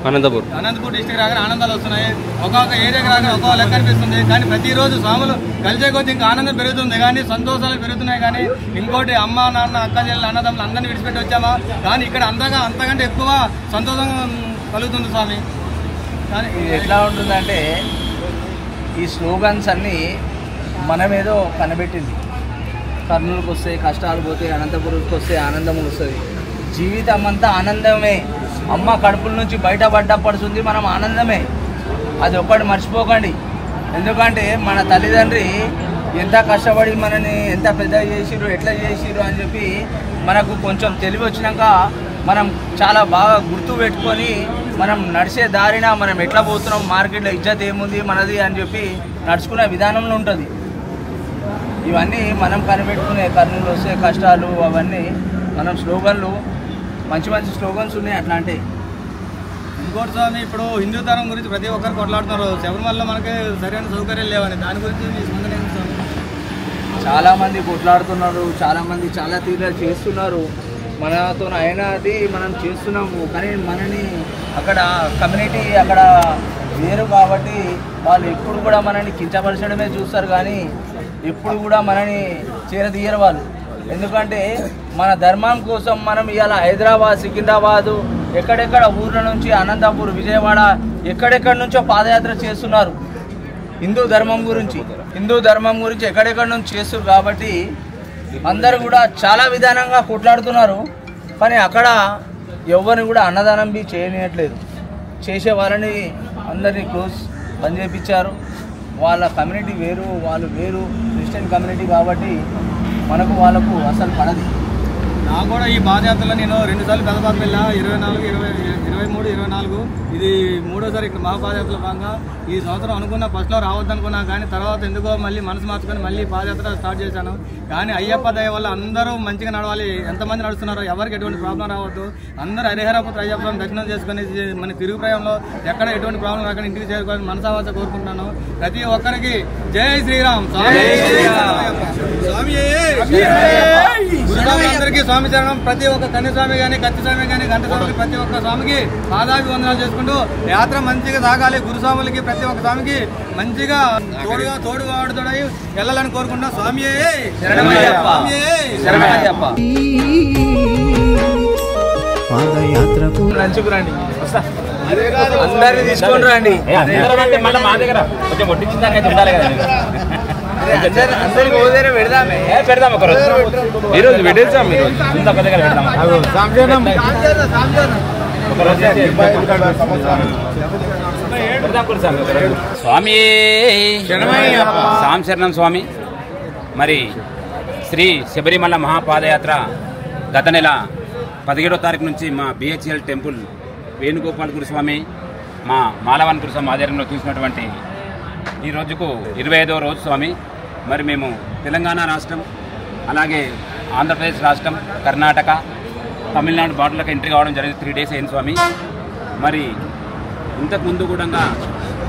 అనంతపూర్ డిస్టిక్ రాగానే ఆనందాలు వస్తున్నాయి. ఒక్కొక్క ఏరియాకి రాగానే ఒక్కొక్క లెక్క అనిపిస్తుంది. కానీ ప్రతిరోజు స్వాములు కలిసే కొద్ది ఇంకా ఆనందం పెరుగుతుంది, కానీ సంతోషాలు పెరుగుతున్నాయి. కానీ ఇంకోటి అమ్మ నాన్న అక్క చెల్లెలు అన్నదమ్ములు అందరినీ విడిచిపెట్టి వచ్చామా, కానీ ఇక్కడ అంతకంటే ఎక్కువ సంతోషం కలుగుతుంది స్వామి.
కానీ ఇది ఎట్లా ఉంటుందంటే ఈ స్లోగన్స్ అన్నీ మనమేదో కనిపెట్టింది. కర్నూలుకి వస్తే కష్టాలు పోతే, అనంతపురంకి వస్తే ఆనందం వస్తుంది. జీవితం అంతా ఆనందమే. అమ్మ కడుపుల నుంచి బయటపడ్డపడుతుంది మనం ఆనందమే. అది ఒక్కటి మర్చిపోకండి. ఎందుకంటే మన తల్లిదండ్రి ఎంత కష్టపడి మనని ఎంత పెద్ద చేసిరు, ఎట్లా చేసిరు అని చెప్పి మనకు కొంచెం తెలివి వచ్చినాక మనం చాలా బాగా గుర్తు పెట్టుకొని మనం నడిచే దారిన మనం ఎట్లా పోతున్నాం, మార్కెట్లో ఇజ్జత్ ఏముంది మనది అని చెప్పి నడుచుకునే విధానంలో ఉంటుంది. ఇవన్నీ మనం కనిపెట్టుకునే కర్నూలు వస్తే కష్టాలు అవన్నీ మనం స్లోగన్లు
మంచి మంచి స్లోగన్స్ ఉన్నాయి అట్లాంటివి.
ఇంకోటి స్వామి, ఇప్పుడు హిందూ ధర్మం గురించి ప్రతి ఒక్కరు కొట్లాడుతున్నారు. శబరిమలలో మనకి సరైన సౌకర్యాలు లేవని, దాని గురించి మీ స్పందన ఏంటి స్వామి?
చాలామంది కొట్లాడుతున్నారు, చాలామంది చాలా తీరాలు చేస్తున్నారు. మనతో అయినది మనం చేస్తున్నాము, కానీ మనని అక్కడ కమ్యూనిటీ అక్కడ వేరు కాబట్టి వాళ్ళు ఎప్పుడు కూడా మనని కించపరచడమే చూస్తారు, కానీ ఎప్పుడు కూడా మనని చేరదీయరు వాళ్ళు. ఎందుకంటే మన ధర్మం కోసం మనం ఇవాళ హైదరాబాద్, సికింద్రాబాదు, ఎక్కడెక్కడ ఊర్ల నుంచి అనంతపూర్, విజయవాడ ఎక్కడెక్కడి నుంచో పాదయాత్ర చేస్తున్నారు హిందూ ధర్మం గురించి ఎక్కడెక్కడి నుంచి చేస్తున్నారు. కాబట్టి అందరు కూడా చాలా విధానంగా కొట్లాడుతున్నారు, కానీ అక్కడ ఎవరిని కూడా అన్నదానం బి చేయనియట్లేదు. చేసే వాళ్ళని అందరినీ బంద్ చేయించారు. వాళ్ళ కమ్యూనిటీ వేరు, వాళ్ళు వేరు, క్రిస్టియన్ కమ్యూనిటీ కాబట్టి మనకు వాళ్ళకు అసలు పడదు.
నాకు కూడా ఈ పాదయాత్రలో నేను 2 సార్లు పెద్దబాబు వెళ్ళా, 24, 23, 24. ఇది 3వ సారి ఇక్కడ మా పాదయాత్రలో భాగంగా. ఈ సంవత్సరం అనుకున్నా, ఫస్ట్లో రావద్దనుకున్నా, కానీ తర్వాత ఎందుకో మళ్ళీ మనసు మార్చుకొని మళ్ళీ పాదయాత్ర స్టార్ట్ చేశాను. కానీ అయ్యప్ప దయ వల్ల అందరూ మంచిగా నడవాలి. ఎంతమంది నడుస్తున్నారో ఎవరికి ఎటువంటి ప్రాబ్లం రావద్దు. అందరూ హరిహరపుత్ర అయ్యప్ప దర్శనం చేసుకుని మన తిరుగు ప్రయాణంలో ఎక్కడ ఎటువంటి ప్రాబ్లం రాకుండా ఇంటికి చేరుకోవాలని మనసావాస కోరుకుంటున్నాను. ప్రతి ఒక్కరికి జై శ్రీరామ్. అందరికీ స్వామి చరణం. ప్రతి ఒక్క కన్యస్వామి కానీ, కత్తిస్వామి కానీ, గంటస్వామి, ప్రతి ఒక్క స్వామికి పాదాభివందనాలు చేసుకుంటూ యాత్ర మంచిగా సాగాలి. గురుస్వాములకి ప్రతి ఒక్క స్వామికి మంచిగా తోడుగా వెళ్ళాలని కోరుకుంటున్నా. స్వామి
పాదయాత్రకు
రండి, అందరినీ తీసుకొని రండి.
మళ్ళీ మా దగ్గర కొంచెం వడ్డించిన దాకా ఉండాలి కదా.
అందరికి ఓదేరే పెడదామే,
పెడదాం ఒకరోజు. ఈరోజు పెట్టేద్దాం, ఈరోజు ఇంత పెద్ద దగ్గర పెడదాం. స్వామి సాంశరణం స్వామి. మరి శ్రీ శబరిమల మహాపాదయాత్ర గత నెల 17వ తారీఖు నుంచి మా BHL టెంపుల్ వేణుగోపాల్ గురుస్వామి, మా మాలవన్ గురుస్వామి ఆధ్వర్యంలో చూసినటువంటి ఈ రోజుకు 25వ రోజు స్వామి. మరి మేము తెలంగాణ రాష్ట్రం, అలాగే ఆంధ్రప్రదేశ్ రాష్ట్రం, కర్ణాటక, తమిళనాడు బార్డర్లకు ఎంట్రీ కావడం జరిగింది. 3 డేస్ అయింది స్వామి. మరి ఇంతకుముందు కూడా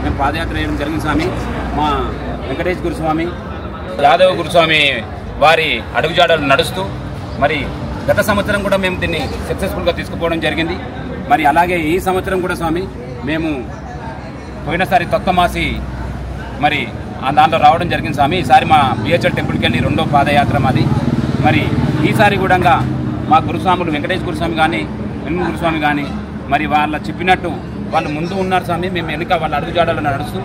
మేము పాదయాత్ర చేయడం జరిగింది స్వామి. మా వెంకటేష్ గురుస్వామి, యాదవ్ గురుస్వామి వారి అడుగుజాడలు నడుస్తూ మరి గత సంవత్సరం కూడా మేము దీన్ని సక్సెస్ఫుల్గా తీసుకుపోవడం జరిగింది. మరి అలాగే ఈ సంవత్సరం కూడా స్వామి మేము పోయినసారి తొక్కమాసి మరి దాంట్లో రావడం జరిగింది స్వామి. ఈసారి మా BHL టెంపుల్కి వెళ్ళి 2వ పాదయాత్ర మాది. మరి ఈసారి కూడా మా గురుస్వాములు వెంకటేష్ గురుస్వామి కానీ, వెనుమ గురుస్వామి కానీ మరి వాళ్ళ చెప్పినట్టు వాళ్ళు ముందు ఉన్నారు స్వామి. మేము వెనుక వాళ్ళ అడుగుజాడలు నడుస్తూ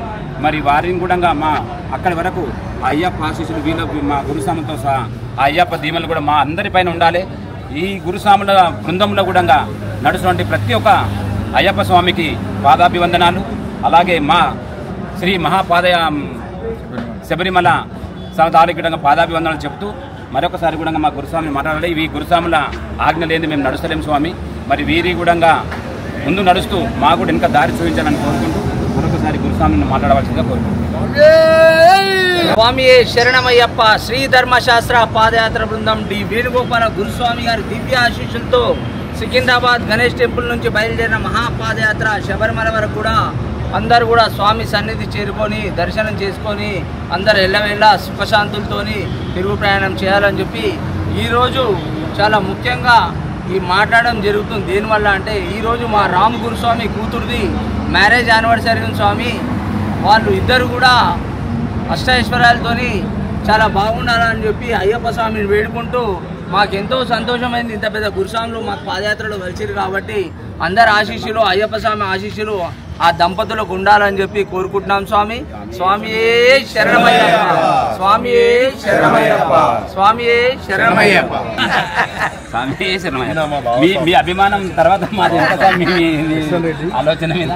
మరి వారిని కూడా మా అక్కడి వరకు అయ్యప్ప ఆశీస్సులు వీళ్ళ మా గురుస్వాములతో సహా ఆ అయ్యప్ప దీవెనలు కూడా మా అందరిపైన ఉండాలి. ఈ గురుస్వాముల బృందంలో కూడా నడుస్తున్నటువంటి ప్రతి ఒక్క అయ్యప్ప స్వామికి పాదాభివందనాలు. అలాగే మా శ్రీ శబరిమల తారీఖు పాదాభివందనాలు చెప్తూ మరొకసారి కూడా మా గురుస్వామిని మాట్లాడాలి. ఇవి గురుస్వాముల ఆజ్ఞ లేని మేము నడుస్తలేము స్వామి. మరి వీరి కూడా ముందు నడుస్తూ మా కూడా ఇంకా దారి చూపించాలని కోరుకుంటూ మరొకసారి గురుస్వామిని మాట్లాడవలసిందిగా కోరుకుంటున్నాం.
స్వామి శరణమయ్యప్ప. శ్రీ ధర్మశాస్త్ర పాదయాత్ర బృందం డి వేణుగోపాల గురుస్వామి గారి దివ్య ఆశీస్సులతో సికింద్రాబాద్ గణేష్ టెంపుల్ నుంచి బయలుదేరిన మహాపాదయాత్ర శబరిమల వరకు కూడా అందరూ కూడా స్వామి సన్నిధి చేరుకొని దర్శనం చేసుకొని అందరు ఎల్లవేళ్ళ సుఖశాంతులతోని తిరుగు ప్రయాణం చేయాలని చెప్పి ఈరోజు చాలా ముఖ్యంగా ఈ మాట్లాడడం జరుగుతుంది. దేనివల్ల అంటే ఈరోజు మా రామ్ గురుస్వామి కూతురుది మ్యారేజ్ యానివర్సరీ ఉంది స్వామి. వాళ్ళు ఇద్దరు కూడా అష్టైశ్వర్యాలతోని చాలా బాగుండాలని చెప్పి అయ్యప్ప స్వామిని వేడుకుంటూ మాకెంతో సంతోషమైంది. ఇంత పెద్ద గురుస్వాములు మాకు పాదయాత్రలో కలిసిరు కాబట్టి అందరి ఆశీస్సులు, అయ్యప్ప స్వామి ఆశీస్సులు ఆ దంపతులకు ఉండాలని చెప్పి కోరుకుంటున్నాం స్వామి. స్వామియే శరణమయ్యప్ప, స్వామియే శరణమయ్యప్ప, స్వామియే శరణమయ్యప్ప,
స్వామియే శరణమయ్యప్ప. మీ అభిమానం తర్వాత మాది ఆలోచన మీద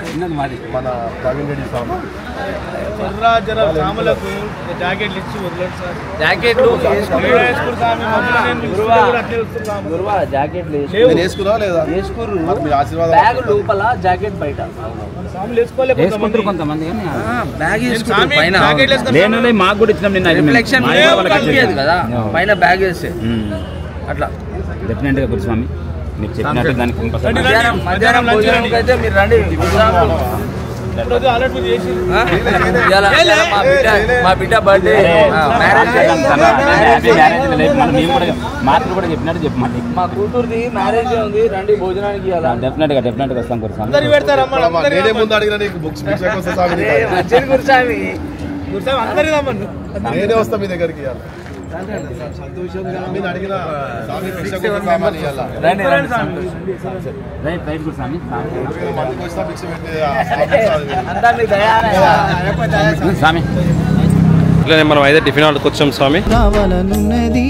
చిన్నది మాది.
మన ప్రవీణ్ రెడ్డి స్వామి
సాములకు జాకెట్లు ఇచ్చి వదలండి సార్.
జాకెట్లు బ్యాగ్ లోపల జాకెట్ బయట
కొంతమంది
మాకు కూడా ఇచ్చినాం కదా పైన బ్యాగ్ వేస్తే అట్లా
డెఫినెట్గా గురుస్వామి మీరు చెప్పినట్టు దానికి
మధ్యాహ్నం భోజనానికి అయితే మీరు రండి. మా బిడ్డ బర్త్డే
మార్కులు కూడా చెప్పినట్టు చెప్పండి.
మా కూతురుది మ్యారేజ్ ఉంది, రండి భోజనానికి.
డెఫినెట్ గా వస్తాం గురుస్వామి.
నేనే వస్తా మీ దగ్గరికి.
ఇట్లనే మనం అయితే టిఫిన్ ఆర్డర్కి వచ్చాం స్వామి.
కావాలనున్నది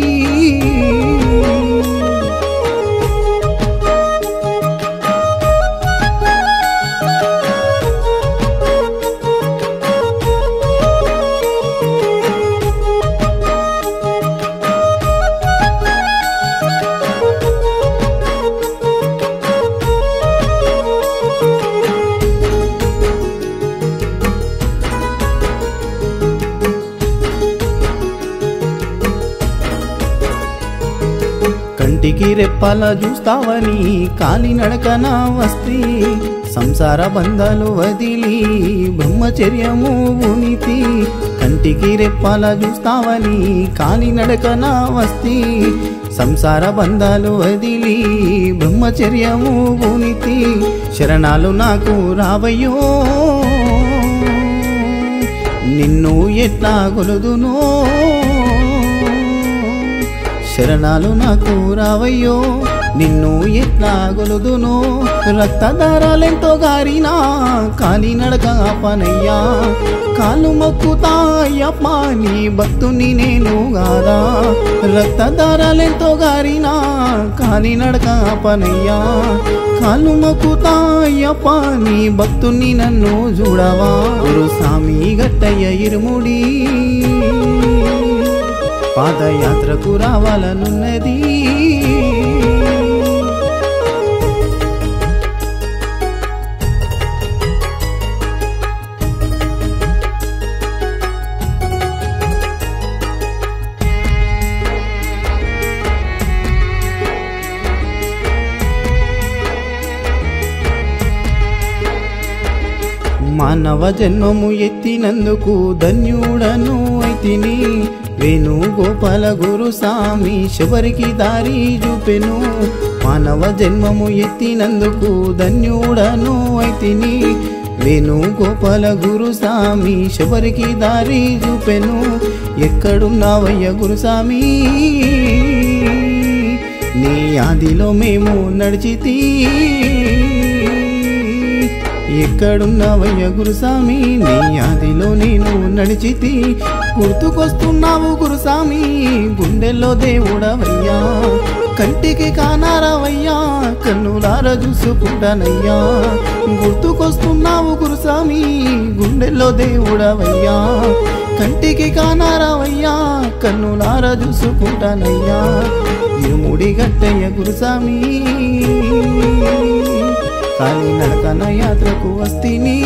కంటికి రెప్పాల చూస్తావని కాలినడకన వస్తే సంసార బంధాలు వదిలి బ్రహ్మచర్యము ఉనితి. కంటికి రెప్పాల చూస్తావని కాలినడకన వస్తే సంసార బంధాలు వదిలి బ్రహ్మచర్యము ఉనితి. శరణాలు నాకు రావయ్యో నిన్ను ఎట్లా గొలుదునో, శరణాలు నాకు రావయ్యో నిన్ను ఎట్లా గొలుదునో. రక్తధారాలెంతో గారినా కాలినడక పనయ్యా, కాలు మొక్కుతాయప్ప నీ భక్తుని నేను గాదా. రక్తధారాలెంతో గారినా కాలినడక పనయ్యా, కాలు మొక్కుతాయప్ప నీ భక్తుని నన్ను చూడవా. గురుస్వామి గట్టయ్య ఇరుముడి పాదయాత్రకు రావాలనున్నది. మానవ జన్మము ఎత్తినందుకు ధన్యుడను అయితిని. వేణుగోపాల గురుస్వామి శబరికి దారి చూపెను. మానవ జన్మము ఎత్తినందుకు ధన్యుడను అయితిని. వేణుగోపాల గురుస్వామి శబరికి దారి చూపెను. ఎక్కడున్నావయ్య గురుస్వామి నీ ఆదిలో మేము నడిచితి. ఎక్కడున్నావయ్య గురుస్వామి నీ ఆదిలో నేను నడిచితి. గుర్తుకొస్తున్నావు గురుస్వామి గుండెల్లో దేవుడవయ్యా, కంటికి కానారావయ్యా కన్నులార చూసుకుంటానయ్యా. గుర్తుకొస్తున్నావు గురుస్వామి గుండెల్లో దేవుడవయ్యా, కంటికి కానారావయ్యా కన్నులార చూసుకుంటానయ్యా. ఇరుముడి గట్టయ్య గురుస్వామి కాలినడకన యాత్రకు వస్తిని.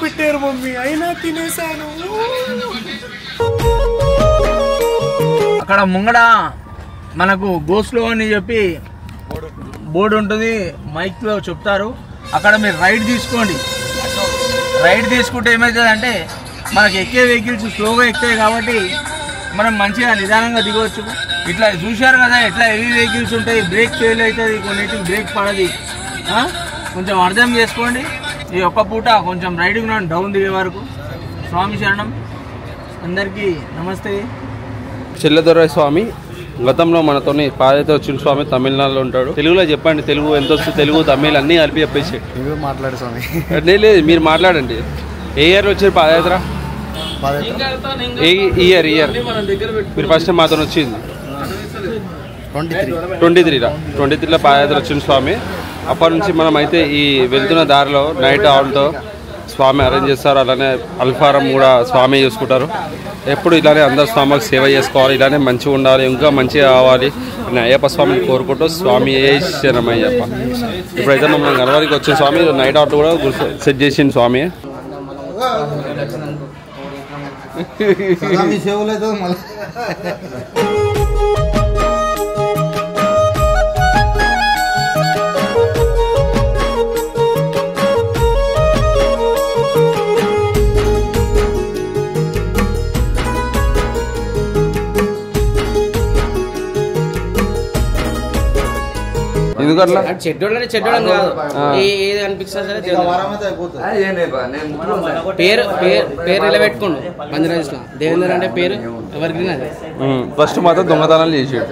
పెట్టారు మమ్మీ అయినా తినేసాను. అక్కడ ముంగడ మనకు గోస్లో అని చెప్పి బోర్డు ఉంటుంది, మైక్లో చెప్తారు. అక్కడ మీరు రైడ్ తీసుకోండి. రైడ్ తీసుకుంటే ఏమవుతుందంటే మనకి ఎక్కే వెహికల్స్ స్లోగా ఎక్కుతాయి కాబట్టి మనం మంచిగా నిదానంగా దిగవచ్చు. ఇట్లా చూశారు కదా ఎట్లా హెవీ వెహికల్స్ ఉంటాయి, బ్రేక్ ఫెయిల్ అవుతుంది, కొన్నిటికి బ్రేక్ పడది. కొంచెం అర్థం చేసుకోండి. ఈ ఒక్క పూట కొంచెం రైడింగ్ డౌన్ దిగే వరకు. స్వామి శరణం. అందరికీ నమస్తే.
చెల్లెదొరై స్వామి గతంలో మనతోని పాదయాత్ర వచ్చిన స్వామి తమిళనాడులో ఉంటాడు. తెలుగులో చెప్పండి, తెలుగు ఎంత వస్తుంది, తెలుగు తమిళ్ అన్నీ కలిపి చెప్పేసి.
మాట్లాడు స్వామి.
లేదు మీరు మాట్లాడండి. ఏ ఇయర్లో వచ్చారు పాదయాత్ర? ఏ ఇయర్ మీరు ఫస్ట్ టైం మాతో వచ్చింది? 23లో పాదయాత్ర వచ్చింది స్వామి. అప్పటి నుంచి మనం అయితే ఈ వెళ్తున్న దారిలో నైట్ ఆల్తో స్వామి అరేంజ్ చేస్తారు. అలానే అల్ఫారం కూడా స్వామి చూసుకుంటారు. ఎప్పుడు ఇలానే అందరు స్వామికి సేవ చేసుకోవాలి, ఇలానే మంచిగా ఉండాలి, ఇంకా మంచిగా కావాలి అని అయ్యప్ప స్వామిని కోరుకుంటూ స్వామి శరణమయ్యప్ప. ఇప్పుడైతే మనం గణవారికి వచ్చిన స్వామి నైట్ అవుట్ కూడా సెట్ చేసింది స్వామి.
మీ సేవలు అయితే మళ్ళీ
ఎందుకట్లా
చెడ్డోళ్ళని చెడ్డోళ్ళం కాదు ఏది అనిపిస్తుంది సరే పేరు పేరు ఇలా పెట్టుకోండు బంజరాజ్లో దేవేందర్ అంటే పేరు ఎవరికి
ఫస్ట్ మాత్రం దొంగతనాలు చేసాడు.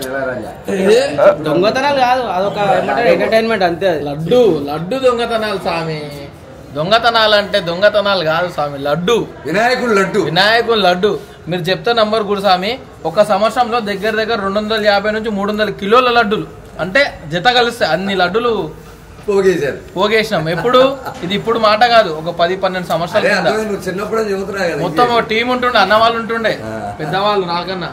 దొంగతనాలు కాదు అదొక ఏమంటారు ఎంటర్టైన్మెంట్ అంతే.
లడ్డు లడ్డు దొంగతనాలు స్వామి. దొంగతనాలు అంటే దొంగతనాలు కాదు స్వామి, లడ్డు వినాయకుడు లడ్డు. మీరు చెప్తే నంబర్ గురుస్వామి, ఒక సంవత్సరంలో దగ్గర దగ్గర 250 నుంచి 300 కిలోల లడ్డులు అంటే జత కలిస్తే అన్ని లడ్డులు పోగేసినాం. ఎప్పుడు ఇది ఇప్పుడు మాట కాదు, ఒక 10-12 సంవత్సరాలు మొత్తం ఒక టీం ఉంటుండే, అన్న వాళ్ళు ఉంటుండే పెద్దవాళ్ళు నాకన్నా.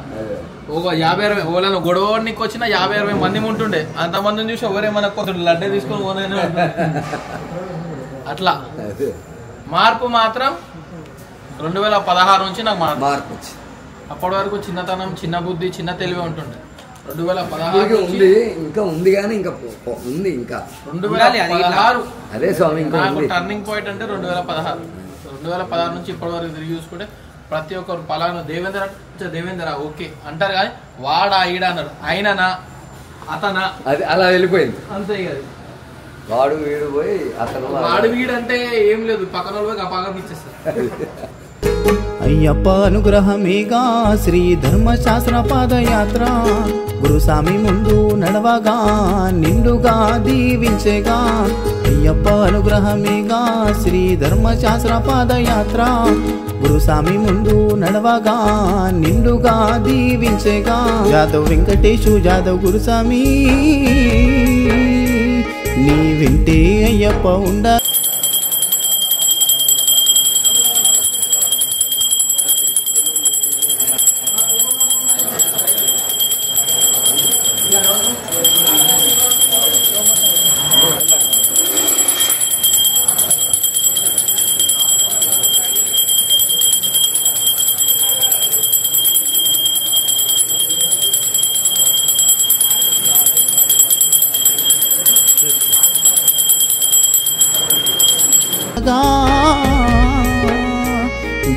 ఒక 50-60 ఓలను గొడవనికి వచ్చిన 50-60 మంది ఉంటుండే. అంతమందిని చూసి ఎవరేమన్నా కొంత లడ్డే తీసుకొని పోనే అట్లా. మార్పు మాత్రం 2016 నుంచి నాకు మార్పు. అప్పటి వరకు చిన్నతనం, చిన్న బుద్ధి, చిన్న తెలివి ఉంటుండే. 2016
ఉంది, ఇంకా ఉంది కానీ ఇంకా ఉంది, ఇంకా
2016
అదే స్వామి
నాకు టర్నింగ్ పాయింట్ అంటే 2016. 2016 నుంచి ఇప్పటి వరకు తిరిగి చూసుకుంటే ప్రతి ఒక్కరు పలానా దేవేంద్ర దేవేంద్ర ఓకే అంటారు కానీ వాడా ఈడ అన్నారు, ఆయననా అతనా
అది అలా వెళ్ళిపోయింది
అంతే. కదా
వాడు వీడు పోయి అతను
వాడు వీడంటే ఏం లేదు, పక్కన పోయి పక్కన ఇచ్చేస్తారు.
అయ్యప్ప అనుగ్రహమేగా శ్రీ ధర్మశాస్త్ర పాదయాత్ర గురుస్వామి ముందు నడవగా నిండుగా దీవించేగా. అయ్యప్ప అనుగ్రహమేగా శ్రీ ధర్మశాస్త్ర పాదయాత్ర గురుస్వామి ముందు నడవగా నిండుగా దీవించేగా. జాదవ్ వెంకటేశు జాదవ్ గురుస్వామి నీ వింటే అయ్యప్ప ఉండ.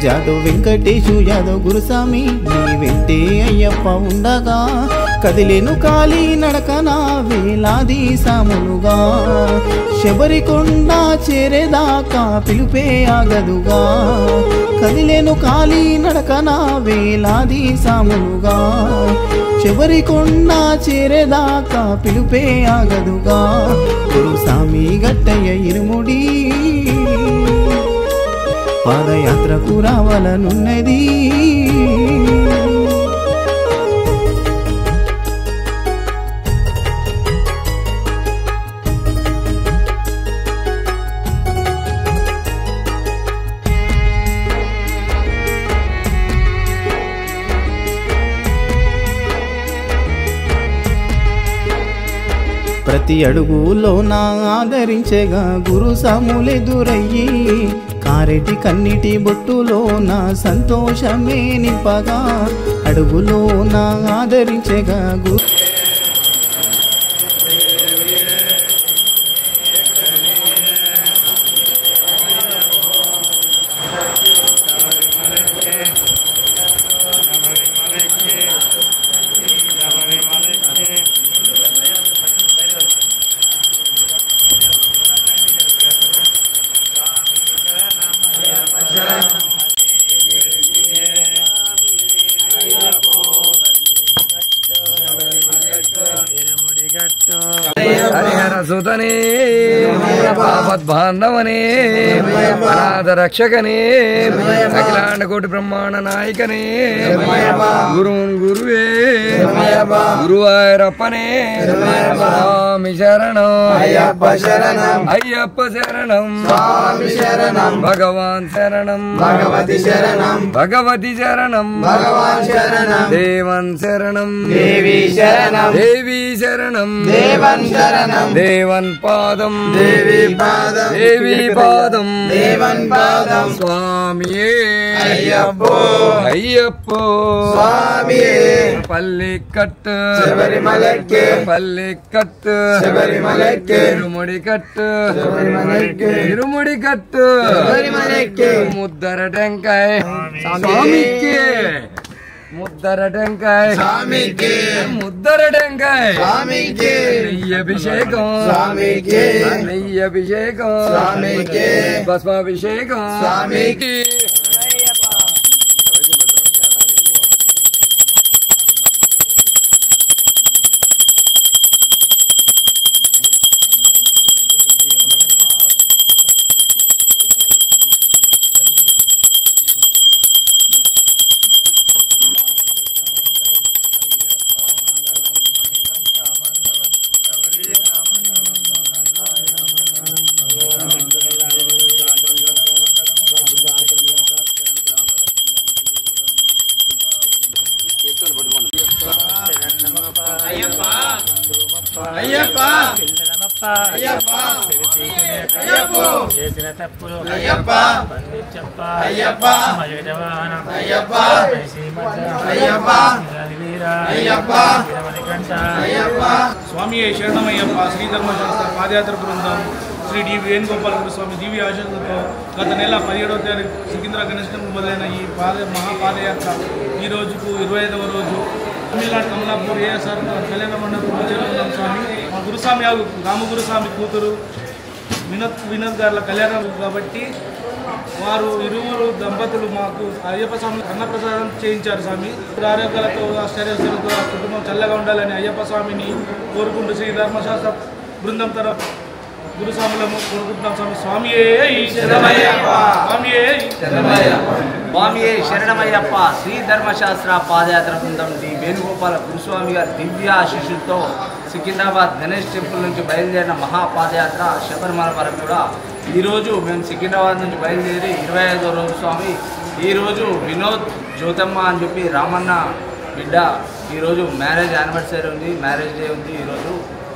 జాదవ్ వెంకటేశు యాదవ్ గురుస్వామి నీ వెంటే అయ్యప్ప ఉండగా కదిలేను కాలి నడకన వేలాది సాములుగా. శబరికొండ చేరేదాకా పిలుపే ఆగదుగా. కదిలేను కాలి నడకన వేలాది సాములుగా. శబరికొండ చేరేదాకా పిలుపే ఆగదుగా. గురుస్వామి గట్టయ్య ఇరుముడి పాదయాత్రకు రావాలనున్నది. ప్రతి అడుగులో నా ఆదరించేగా గురుస్వాములెదురయ్యి కారెటి కన్నిటి బొట్టులో నా సంతోషమే నింపగా. అడుగులో నా ఆదరించేగా గురు
హరిహర సుతనే ఆపద్బాంధవనే అనాథ రక్షకనే అఖిలాండ కోటి బ్రహ్మాండ నాయకనే గురువున్ గురువే గురువాయూరప్పనే స్వామి శరణం అయ్యప్ప శరణం అయ్యప్ప శరణం స్వామి శరణం భగవాన్ శరణం భగవతి శరణం భగవతి శరణం భగవాన్ శరణం దేవన్ శరణం దేవి శరణం దేవి శరణం దేవన్ శరణం దేవన్ పాదం
దేవన్ పాదం
స్వామియే
అయ్యప్పో
అయ్యప్పో
స్వామియే
పల్లికట్టు
శబరిమలైకి
పల్లికట్టు
శబరిమలైకి
ఇరుముడికట్టు
శబరిమలైకి
ఇరుముడికట్టు
శబరిమలైకి
ముద్దర టెంకాయ స్వామికి ముద్దర టెంకాయ
స్వామికి
ముద్దర టెంకాయ
స్వామికి
నెయ్యభిషేకం
స్వామికి
నెయ్యభిషేకం
స్వామికి
భస్మాభిషేకం
స్వామికి
చేసిన తప్పులు
అయ్యప్ప అయ్యప్ప అయ్యప్ప అయ్యప్ప అయ్యప్ప అయ్యప్ప
స్వామి శరణమయ్యప్ప శ్రీ ధర్మశాస్త్ర పాదయాత్ర బృందం శ్రీ డి వేణుగోపాల స్వామి దివ్య ఆశీస్సులతో గత నెల 17వ తారీఖు సికింద్రా గణేష్ టెంపుల్ మొదలైన ఈ మహాపాదయాత్ర ఈ రోజుకు 25వ రోజు తమిళనాడు కమలాపూర్ ఏఎస్ఆర్ కళ్యాణ మండపంలో చేరుకున్నాం స్వామి మా గురుస్వామి రామగురుస్వామి కూతురు వినోద్ గారుల కళ్యాణం కాబట్టి వారు ఇరువురు దంపతులు మాకు అయ్యప్ప స్వామి అన్నప్రసాదం చేయించారు స్వామి ఆరోగ్యాలతో ఆశ్చర్యస్తులతో ఆ కుటుంబం చల్లగా ఉండాలని అయ్యప్ప స్వామిని కోరుకుంటూ శ్రీ ధర్మశాస్త్ర బృందం తరఫు గురుస్వాములము కోరుకుంటున్నాం స్వామి. స్వామియే శరణమయ్యప్ప స్వామియే శరణమయ్యప్ప
స్వామియే శరణమయ్యప్ప శ్రీ ధర్మశాస్త్ర పాదయాత్ర బృందం డి వేణుగోపాల గురుస్వామి గారి దివ్య ఆశీస్సులతో సికింద్రాబాద్ గణేష్ టెంపుల్ నుంచి బయలుదేరిన మహాపాదయాత్ర శబరిమల వరకు కూడా ఈరోజు మేము సికింద్రాబాద్ నుంచి బయలుదేరి 25వ రోజు స్వామి. ఈరోజు వినోద్ జ్యోతమ్మ అని చెప్పి రామన్న బిడ్డ ఈరోజు మ్యారేజ్ యానివర్సరీ ఉంది, మ్యారేజ్ డే ఉంది. ఈరోజు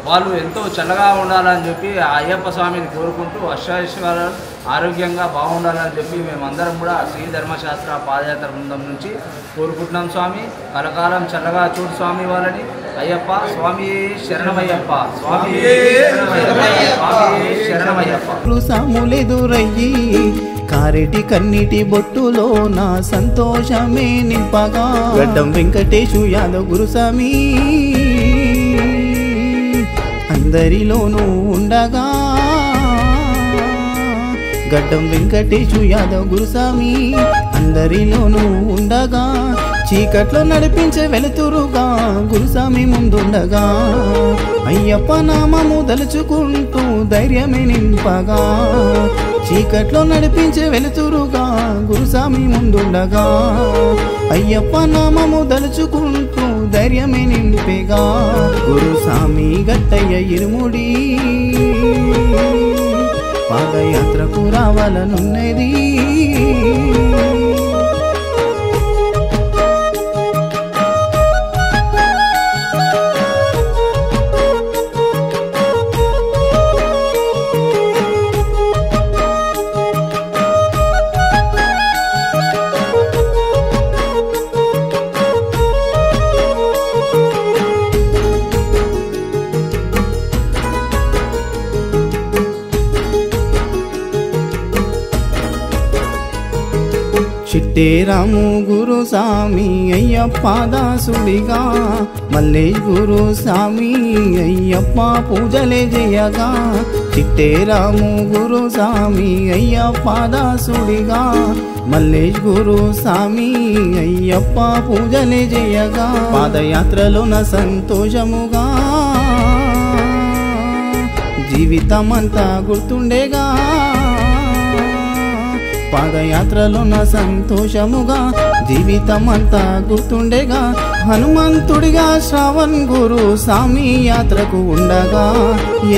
వాళ్ళు ఎంతో చల్లగా ఉండాలని చెప్పి ఆ అయ్యప్ప స్వామిని కోరుకుంటూ అష్టైశ్వర్యాలు ఆరోగ్యంగా బాగుండాలని చెప్పి మేమందరం కూడా శ్రీ ధర్మశాస్త్ర పాదయాత్ర బృందం నుంచి కోరుకుంటున్నాం స్వామి. కలకాలం చల్లగా చూడు స్వామి వాళ్ళని. అయ్యప్ప స్వామి శరణమయ్యప్ప స్వామి శరణమయ్యప్ప
సాములెదురయ్యి కారెటి కన్నిటి బొట్టులో నా సంతోషమే నింపగా గడ్డం వెంకటేశు యాదవ్ గురుస్వామి అందరిలోనూ ఉండగా గడ్డం వెంకటేశు యాదవ్ గురుస్వామి అందరిలోనూ ఉండగా చీకట్లో నడిపించే వెలుతురుగా గురుస్వామి ముందుండగా అయ్యప్ప నామము దలుచుకుంటూ ధైర్యమే నింపగా చీకట్లో నడిపించే వెలుతురుగా గురుస్వామి ముందుండగా అయ్యప్ప నామము దలుచుకుంటూ ధైర్యమే నింపేగా గురుస్వామి గట్టయ్య ఇరుముడి పాదయాత్రకు రావాలనున్నది. చిట్టేరాము గురుస్వామి అయ్యప్ప దాసుడిగా మల్లేష్ గురుస్వామి అయ్యప్ప పూజలే చేయగా చిట్టేరాము గురుస్వామి అయ్యప్ప దాసుడిగా మల్లేష్ గురుస్వామి అయ్యప్ప పూజలే చేయగా పాదయాత్రలోన సంతోషముగా జీవితమంతా గుర్తుండేగా పాదయాత్రలో నా సంతోషముగా జీవితమంతా గుర్తుండేగా హనుమంతుడిగా శ్రావణ్ గురు స్వామి యాత్రకు ఉండగా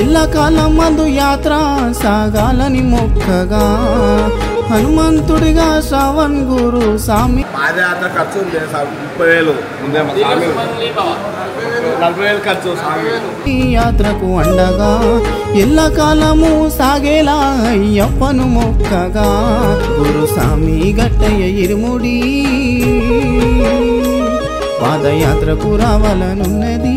ఎల్లకాలం మందు యాత్ర సాగాలని మొక్కగా హనుమంతుడిగా శ్రావణ్ గురు స్వామి
పాదయాత్ర ఖర్చు 30,000 ముందే
40,000 ఖర్చు
ఈ యాత్రకు అండగా ఎల్లకాలము సాగేలా అయ్యప్పను మొక్కగా గురుస్వామి గట్టయ్య ఇరుముడి పాదయాత్రకు రావాలనున్నది.